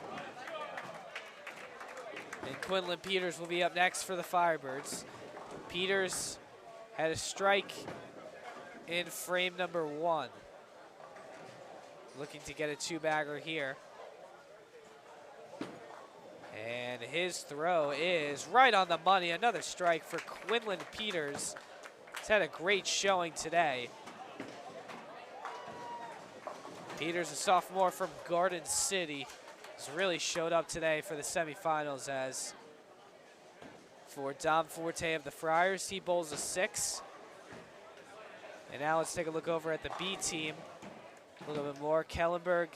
And Quinlan Peters will be up next for the Firebirds. Peters had a strike in frame number 1. Looking to get a 2-bagger here. And his throw is right on the money. Another strike for Quinlan Peters. He's had a great showing today. Peters, a sophomore from Garden City, has really showed up today for the semifinals. As for Dom Forte of the Friars, he bowls a 6. And now let's take a look over at the B team. A little bit more. Kellenberg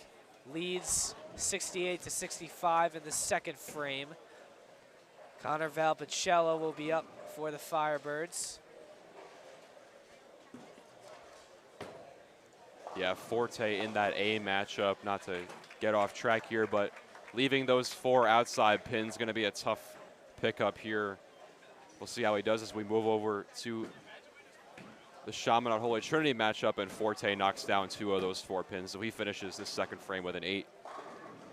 leads 68-65 in the second frame. Connor Valpicello will be up for the Firebirds.
Yeah, Forte in that A matchup, not to get off track here, but leaving those 4 outside pins going to be a tough pickup here. We'll see how he does as we move over to the Chaminade Holy Trinity matchup, and Forte knocks down 2 of those 4 pins, so he finishes this second frame with an 8.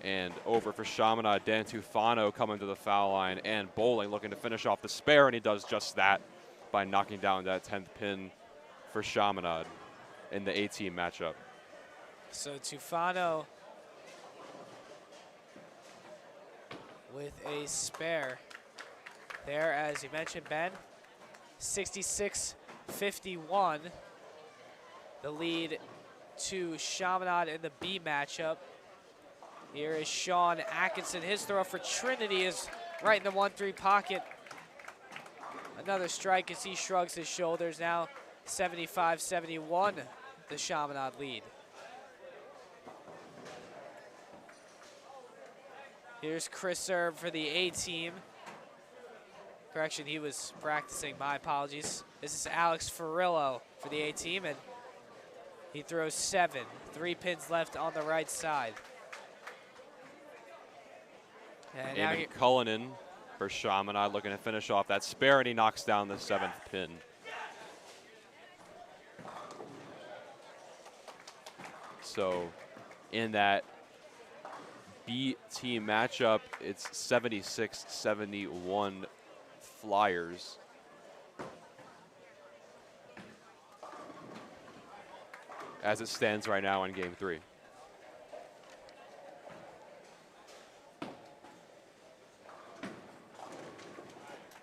And over for Chaminade, Dan Tufano coming to the foul line, and Bowling looking to finish off the spare, and he does just that by knocking down that 10th pin for Chaminade in the A-team matchup.
So Tufano with a spare there, as you mentioned, Ben. 66-51, the lead to Chaminade in the B matchup. Here is Sean Atkinson. His throw for Trinity is right in the 1-3 pocket. Another strike as he shrugs his shoulders. Now 75-71, the Chaminade lead. Here's Chris Serb for the A team. Correction, he was practicing, my apologies. This is Alex Ferrillo for the A team, and he throws 7. 3 pins left on the right side. And now
Eamon Cullinan for Chaminade looking to finish off that spare, and he knocks down the 7th pin. So in that B team matchup, it's 76-71 Flyers. As it stands right now in game 3.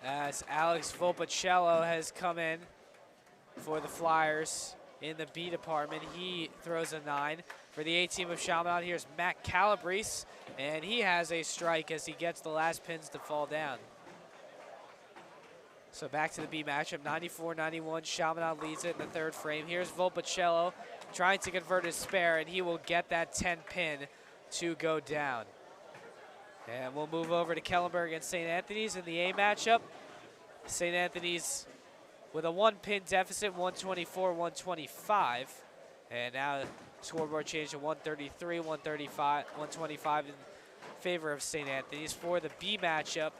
As Alex Volpacello has come in for the Flyers in the B department. He throws a 9. For the A team of Chaminade, here's Matt Calabrese, and he has a strike as he gets the last pins to fall down. So back to the B matchup, 94-91. Chaminade leads it in the 3rd frame. Here's Volpacello trying to convert his spare, and he will get that 10 pin to go down. And we'll move over to Kellenberg and St. Anthony's in the A matchup. St. Anthony's with a 1-pin deficit, 124-125. And now scoreboard change to 133, 135, 125 in favor of St. Anthony's. For the B matchup,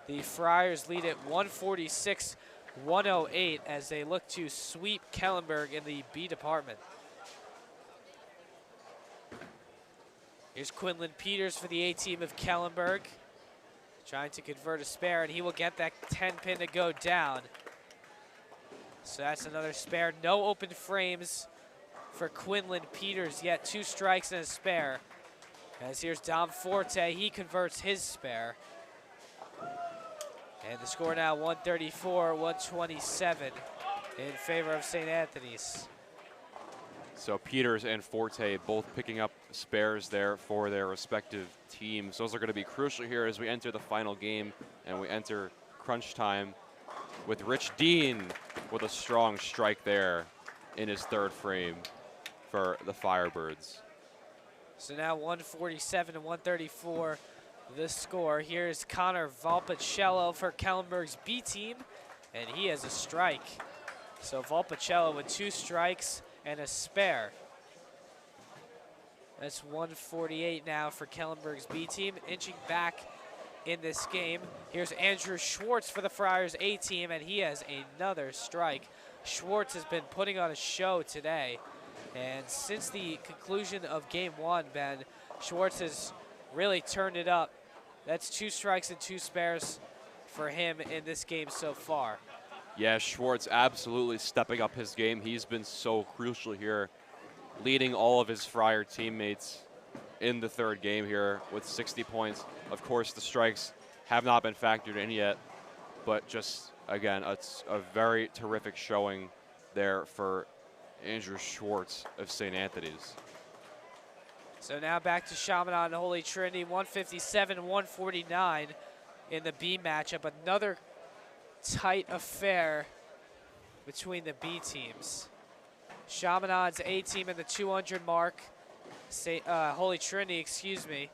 the Friars lead at 146-108 as they look to sweep Kellenberg in the B department. Here's Quinlan Peters for the A team of Kellenberg, trying to convert a spare, and he will get that 10 pin to go down. So that's another spare. No open frames for Quinlan Peters yet. 2 strikes and a spare. As here's Dom Forte, he converts his spare. And the score now 134-127 in favor of St. Anthony's.
So Peters and Forte both picking up spares there for their respective teams. Those are going to be crucial here as we enter the final game and we enter crunch time with Rich Dean with a strong strike there in his 3rd frame for the Firebirds.
So now 147-134 the score. Here's Connor Volpacello for Kellenberg's B team, and he has a strike. So Volpacello with 2 strikes and a spare. That's 148 now for Kellenberg's B team. Inching back in this game, here's Andrew Schwartz for the Friars A team, and he has another strike. Schwartz has been putting on a show today, and since the conclusion of game 1, Ben, Schwartz has really turned it up. That's 2 strikes and 2 spares for him in this game so far.
Yeah, Schwartz absolutely stepping up his game. He's been so crucial here, leading all of his Friar teammates in the 3rd game here with 60 points. Of course, the strikes have not been factored in yet, but just, again, it's a very terrific showing there for Andrew Schwartz of St. Anthony's.
So now back to Chaminade and Holy Trinity, 157-149 in the B matchup. Another tight affair between the B teams. Chaminade's A team in the 200 mark. Holy Trinity, excuse me,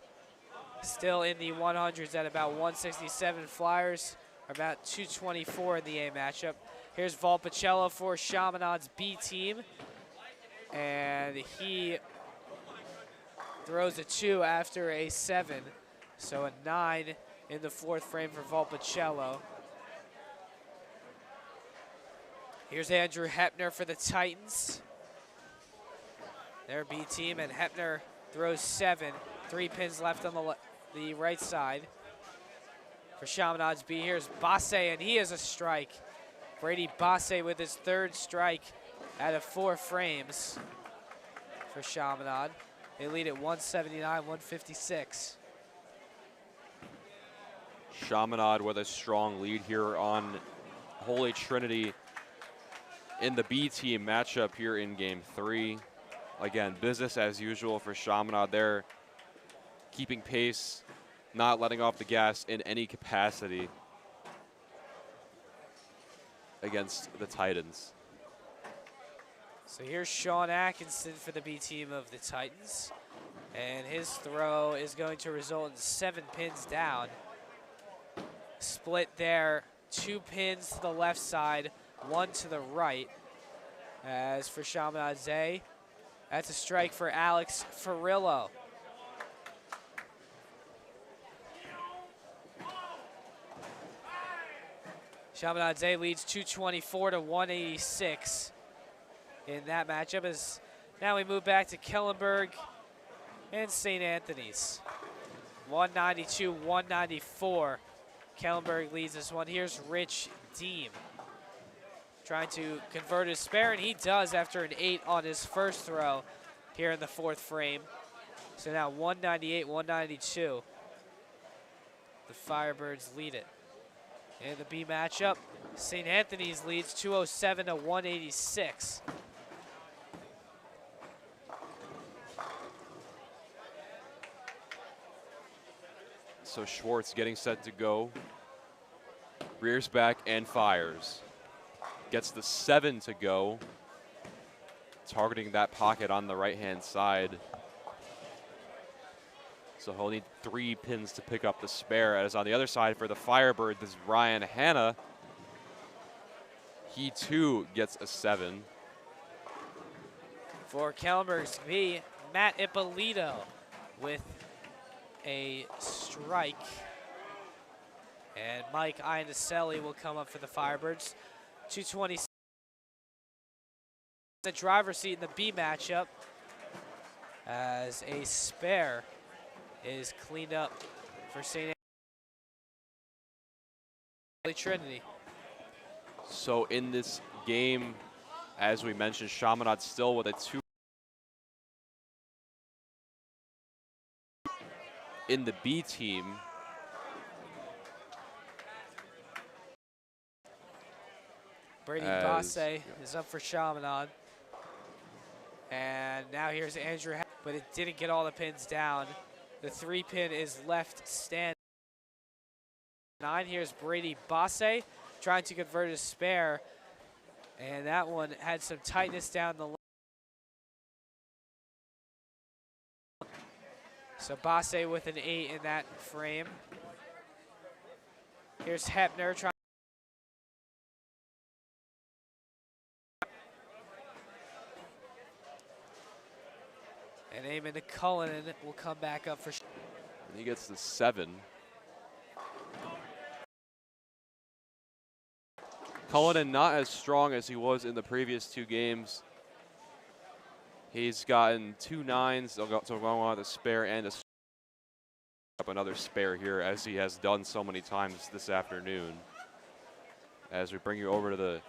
still in the 100s at about 167. Flyers are about 224 in the A matchup. Here's Volpacello for Chaminade's B team, and he throws a 2 after a 7, so a 9 in the 4th frame for Volpacello. Here's Andrew Hepner for the Titans. Their B team, and Hepner throws 7. 3 pins left on the right side. For Chaminade's B, here's Basse, and he has a strike. Brady Basse with his 3rd strike out of 4 frames for Chaminade. They lead at 179-156.
Chaminade with a strong lead here on Holy Trinity in the B team matchup here in game 3. Again, business as usual for Chaminade. They're keeping pace, not letting off the gas in any capacity against the Titans.
So here's Sean Atkinson for the B team of the Titans. And his throw is going to result in 7 pins down. Split there, 2 pins to the left side, 1 to the right. As for Chaminade, that's a strike for Alex Ferrillo. Chaminade leads 224-186 in that matchup. As now we move back to Kellenberg and St. Anthony's. 192-194. Kellenberg leads this one. Here's Rich Deem trying to convert his spare, and he does after an 8 on his first throw here in the 4th frame. So now 198-192. The Firebirds lead it. In the B matchup, St. Anthony's leads 207-186.
So Schwartz getting set to go. Rears back and fires. Gets the 7 to go. Targeting that pocket on the right-hand side. So he'll need 3 pins to pick up the spare. As on the other side for the Firebird, this is Ryan Hanna. He too gets a 7.
For Kellenberg's B, Matt Ippolito with a strike. And Mike Iannicelli will come up for the Firebirds. 220. The driver's seat in the B matchup as a spare is cleaned up for St. Trinity.
So in this game, as we mentioned, Chaminade still with a 2. In the B team,
Brady Basse is up for Chaminade. And now here's Andrew, but it didn't get all the pins down. The 3-pin is left standing. 9, here's Brady Basse trying to convert his spare. And that one had some tightness down the line. So Basse with an 8 in that frame. Here's Hepner trying. And Eamon Cullinan will come back up for.
And he gets the 7. Cullinan not as strong as he was in the previous 2 games. He's gotten 2 9s, so going on the spare and up another spare here, as he has done so many times this afternoon. As we bring you over to the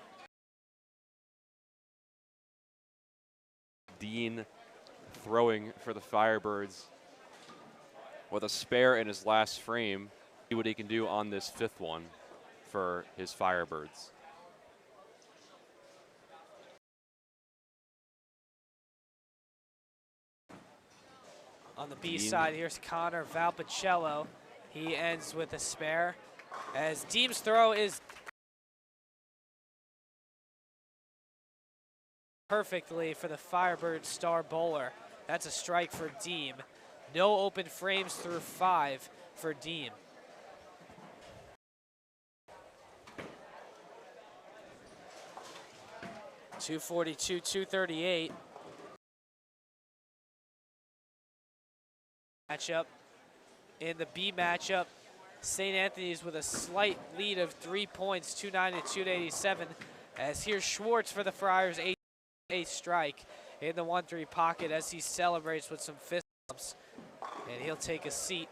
Dean throwing for the Firebirds with a spare in his last frame. See what he can do on this 5th one for his Firebirds.
On the B side, here's Connor Valpicello. He ends with a spare as Deem's throw is perfectly for the Firebird star bowler. That's a strike for Deem. No open frames through 5 for Deem. .242, 238. Matchup. In the B matchup, St. Anthony's with a slight lead of 3 points, 290-287. As here's Schwartz for the Friars, eighth strike in the 1-3 pocket as he celebrates with some fist bumps. And he'll take a seat.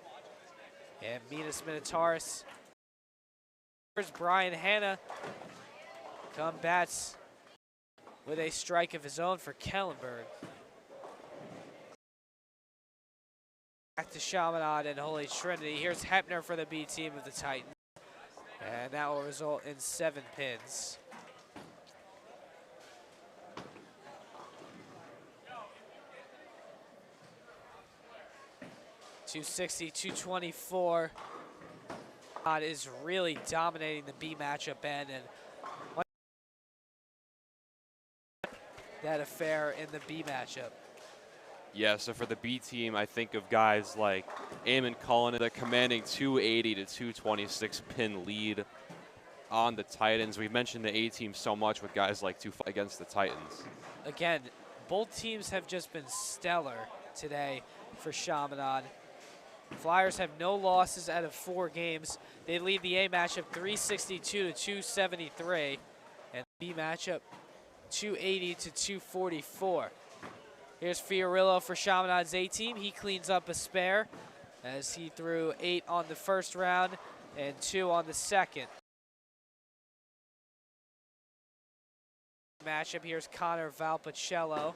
And Minas Minotauris. Here's Brian Hanna. Combats with a strike of his own for Kellenberg. Back to Chaminade and Holy Trinity. Here's Hepner for the B team of the Titans. And that will result in 7 pins. .260, 224. Is really dominating the B matchup, Ben, and that affair in the B matchup.
Yeah, so for the B team, I think of guys like Eamon Cullen, the commanding 280 to 226 pin lead on the Titans. We've mentioned the A team so much with guys like against the Titans.
Again, both teams have just been stellar today for Chaminade. Flyers have no losses out of 4 games. They lead the A matchup 362 to 273, and the B matchup 280 to 244. Here's Fiorillo for Chaminade's A team. He cleans up a spare as he threw 8 on the first round and 2 on the second. Matchup, here's Connor Valpicello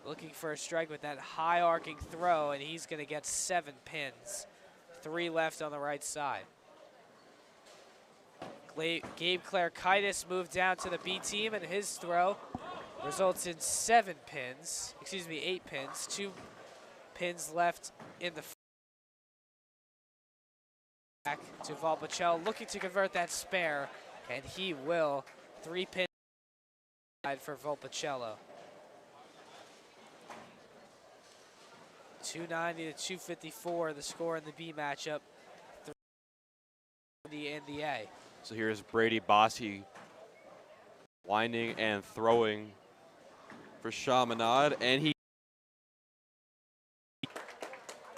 looking for a strike with that high arcing throw, and he's going to get 7 pins. 3 left on the right side. Gabe Clarkitis moved down to the B team, and his throw results in 8 pins. 2 pins left in the back to Valpicello, looking to convert that spare, and he will. 3 pins for Valpicello. 290 to 254, the score in the B matchup. 390 in the A.
So here's Brady Bossi winding and throwing for Chaminade, and he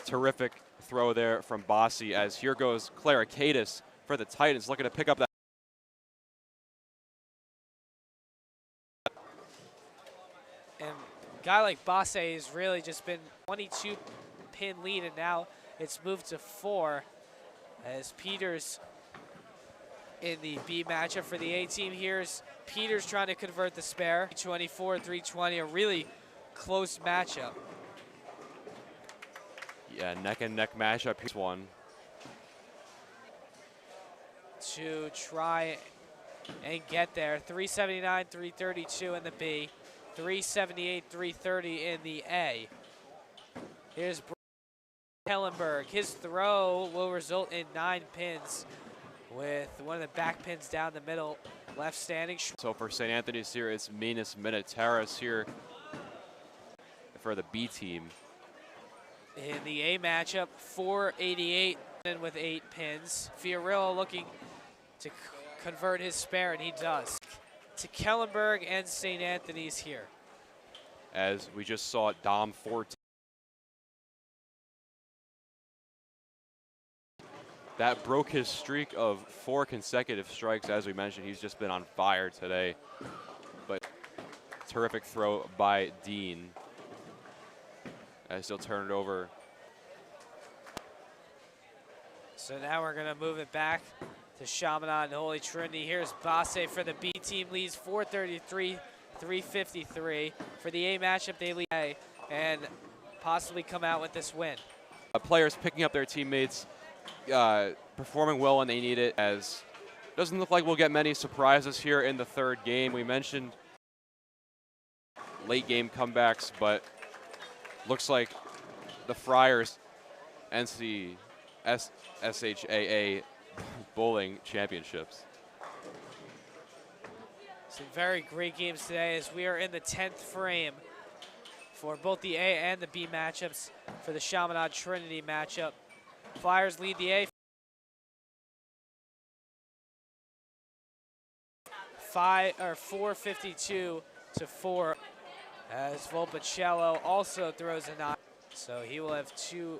terrific throw there from Bossi, as here goes Clarikaitis for the Titans, looking to pick up that.
And a guy like Bossi has really just been 22 pin lead, and now it's moved to 4 as Peters in the B matchup for the A team. Here's Peters trying to convert the spare. 324-320, a really close matchup.
Yeah, neck and neck matchup. Here's one.
To try and get there. 379-332 in the B. 378-330 in the A. Here's Kellenberg. His throw will result in 9 pins with one of the back pins down the middle, left standing.
So for St. Anthony's here, it's Minas Minotauris here for the B team.
In the A matchup, 488 with 8 pins. Fiorillo looking to convert his spare, and he does. To Kellenberg and St. Anthony's here.
As we just saw Dom 14. That broke his streak of 4 consecutive strikes. As we mentioned, he's just been on fire today. But terrific throw by Dean, as he'll turn it over.
So now we're going to move it back to Chaminade and Holy Trinity. Here's Basse for the B team, leads 433-353. For the A matchup, they lead A and possibly come out with this win.
Players picking up their teammates, performing well when they need it, as doesn't look like we'll get many surprises here in the 3rd game. We mentioned late game comebacks, but looks like the Friars NSCHSAA bowling championships.
Some very great games today as we are in the 10th frame for both the A and the B matchups for the Chaminade Trinity matchup. Flyers lead the A 452 to 4 as Valpicello also throws a 9. So he will have 1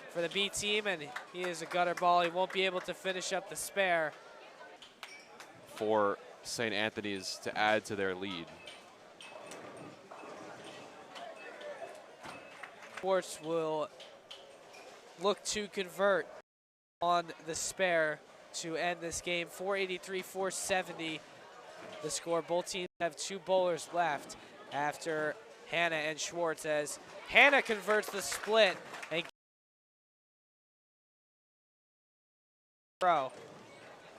for the B team, and he is a gutter ball. He won't be able to finish up the spare.
For St. Anthony's to add to their lead.
Schwartz will look to convert on the spare to end this game. 483-470 the score. Both teams have 2 bowlers left after Hannah and Schwartz, as Hannah converts the split and throw.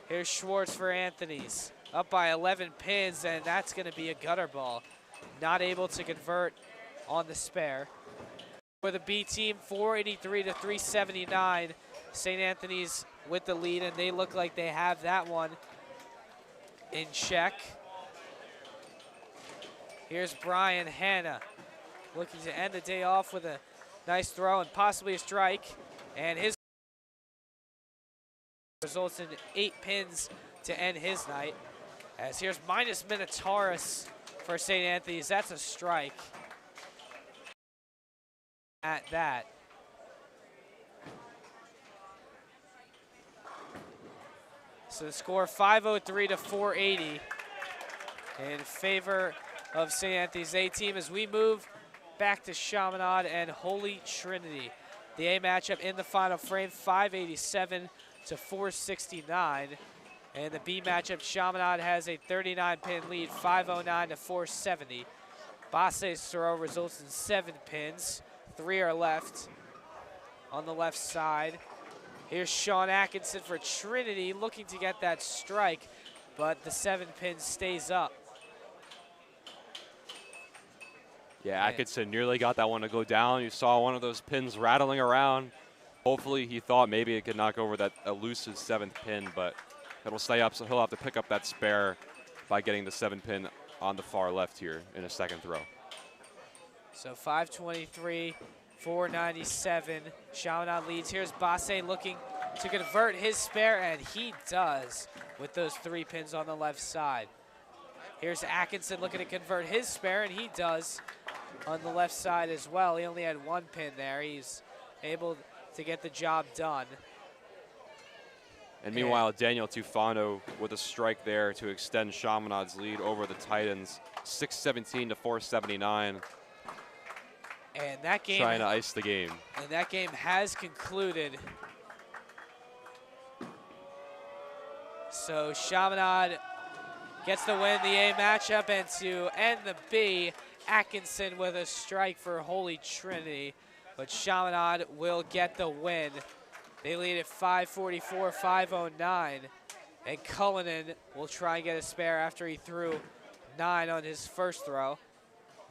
Here's Schwartz for Anthony's, up by 11 pins, and that's going to be a gutter ball. Not able to convert on the spare. For the B team, 483-379. St. Anthony's with the lead, and they look like they have that one in check. Here's Brian Hanna looking to end the day off with a nice throw and possibly a strike, and his results in 8 pins to end his night. As here's minus Minotauris for St. Anthony's. That's a strike at that. So the score 503-480 in favor of St. Anthony's A team as we move back to Chaminade and Holy Trinity. The A matchup in the final frame, 587-469. And the B matchup, Chaminade has a 39-pin lead, 509-470. Basse's throw results in 7 pins. 3 are left on the left side. Here's Sean Atkinson for Trinity, looking to get that strike, but the 7 pin stays up.
Yeah, Atkinson nearly got that one to go down. You saw one of those pins rattling around. Hopefully he thought maybe it could knock over that elusive 7th pin, but it'll stay up, so he'll have to pick up that spare by getting the 7 pin on the far left here in a second throw.
So 523-497, Chaminade leads. Here's Basse looking to convert his spare, and he does with those 3 pins on the left side. Here's Atkinson looking to convert his spare, and he does on the left side as well. He only had 1 pin there. He's able to get the job done.
And meanwhile, Daniel Tufano with a strike there to extend Chaminade's lead over the Titans, 617-479.
And that game,
trying to ice the game.
And that game has concluded. So Chaminade gets the win, the A matchup, and to end the B, Atkinson with a strike for Holy Trinity. But Chaminade will get the win. They lead at 544-509. And Cullinan will try and get a spare after he threw 9 on his first throw.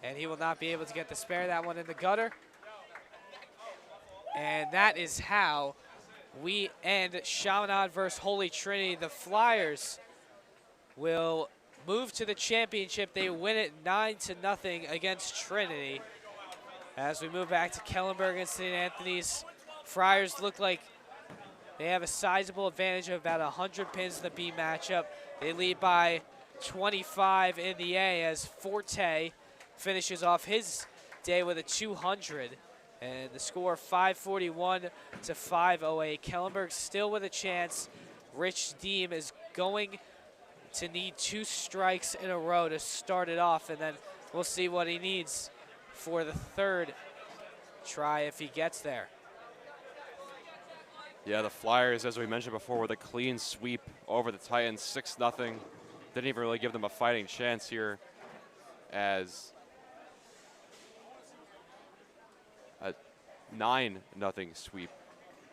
And he will not be able to get the spare. That one in the gutter. And that is how we end Chaminade versus Holy Trinity. The Flyers will move to the championship. They win it 9-0 against Trinity. As we move back to Kellenberg and St. Anthony's, Friars look like they have a sizable advantage of about 100 pins in the B matchup. They lead by 25 in the A as Forte finishes off his day with a 200. And the score 541-508. Kellenberg still with a chance. Rich Deem is going to need 2 strikes in a row to start it off, and then we'll see what he needs for the 3rd try if he gets there.
Yeah, the Flyers, as we mentioned before, with a clean sweep over the Titans, 6-0. Didn't even really give them a fighting chance here, as a 9-0 sweep,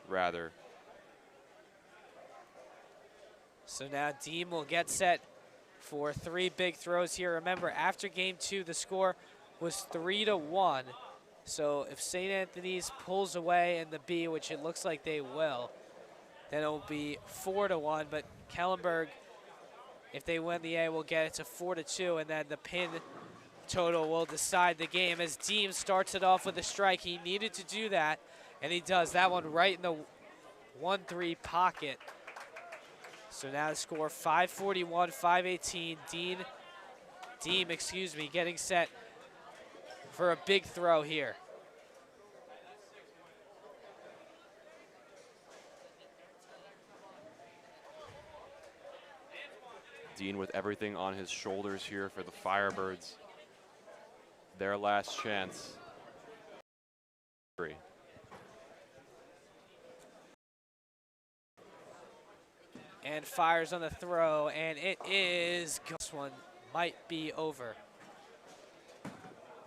rather.
So now Deem will get set for 3 big throws here. Remember, after game 2, the score was 3-1. So if St. Anthony's pulls away in the B, which it looks like they will, then it will be 4-1. But Kellenberg, if they win the A, will get it to 4-2, and then the pin total will decide the game as Deem starts it off with a strike. He needed to do that, and he does. That one right in the 1-3 pocket. So now the score 541-518. Deem, getting set for a big throw here.
Dean with everything on his shoulders here for the Firebirds. Their last chance.
And fires on the throw, and it is. This one might be over.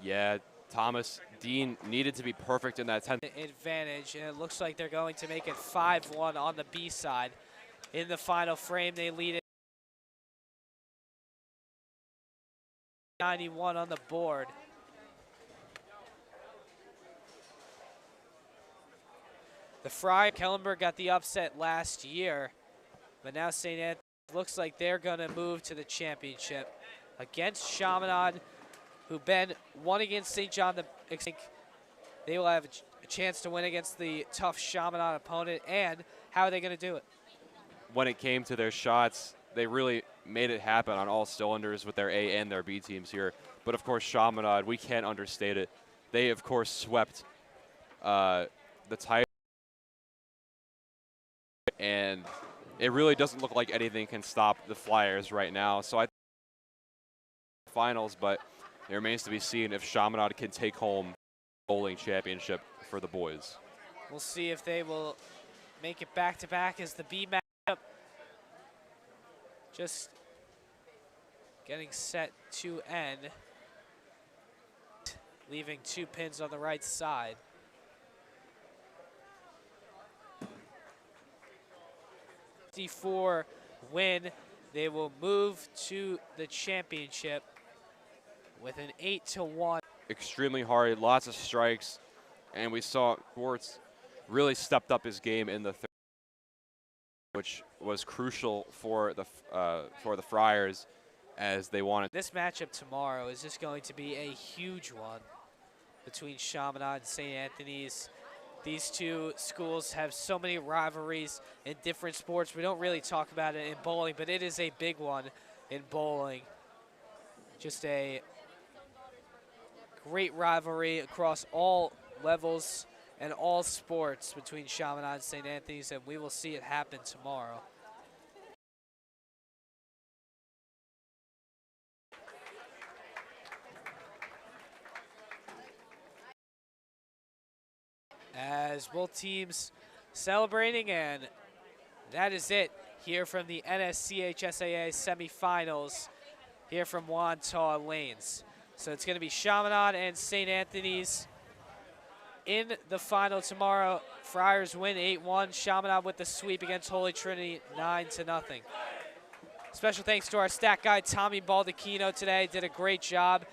Yeah, Thomas Dean needed to be perfect in that 10th.
Advantage, and it looks like they're going to make it 5-1 on the B side. In the final frame, they lead it 91 on the board. The Friar Kellenberg got the upset last year, but now St. Anthony looks like they're going to move to the championship against Chaminade, who Ben won against St. John. They will have a chance to win against the tough Chaminade opponent. And how are they going to do it?
When it came to their shots, they really made it happen on all cylinders with their A and their B teams here. But of course, Chaminade, we can't understate it. They of course swept the title, and it really doesn't look like anything can stop the Flyers right now. So I think finals, but it remains to be seen if Chaminade can take home the bowling championship for the boys.
We'll see if they will make it back-to-back as the B matchup just getting set to end, leaving 2 pins on the right side. '54 win, they will move to the championship with an 8-1.
Extremely hard, lots of strikes, and we saw Schwartz really stepped up his game in the third, which was crucial for the Friars as they wanted.
This matchup tomorrow is just going to be a huge one between Chaminade and St. Anthony's. These two schools have so many rivalries in different sports. We don't really talk about it in bowling, but it is a big one in bowling. Just a great rivalry across all levels and all sports between Chaminade and St. Anthony's, and we will see it happen tomorrow. As both teams celebrating, and that is it here from the NSCHSAA semifinals here from Wantagh Lanes. So it's going to be Chaminade and St. Anthony's in the final tomorrow. Friars win 8-1. Chaminade with the sweep against Holy Trinity 9-0. Special thanks to our stat guy Tommy Baldacchino today. Did a great job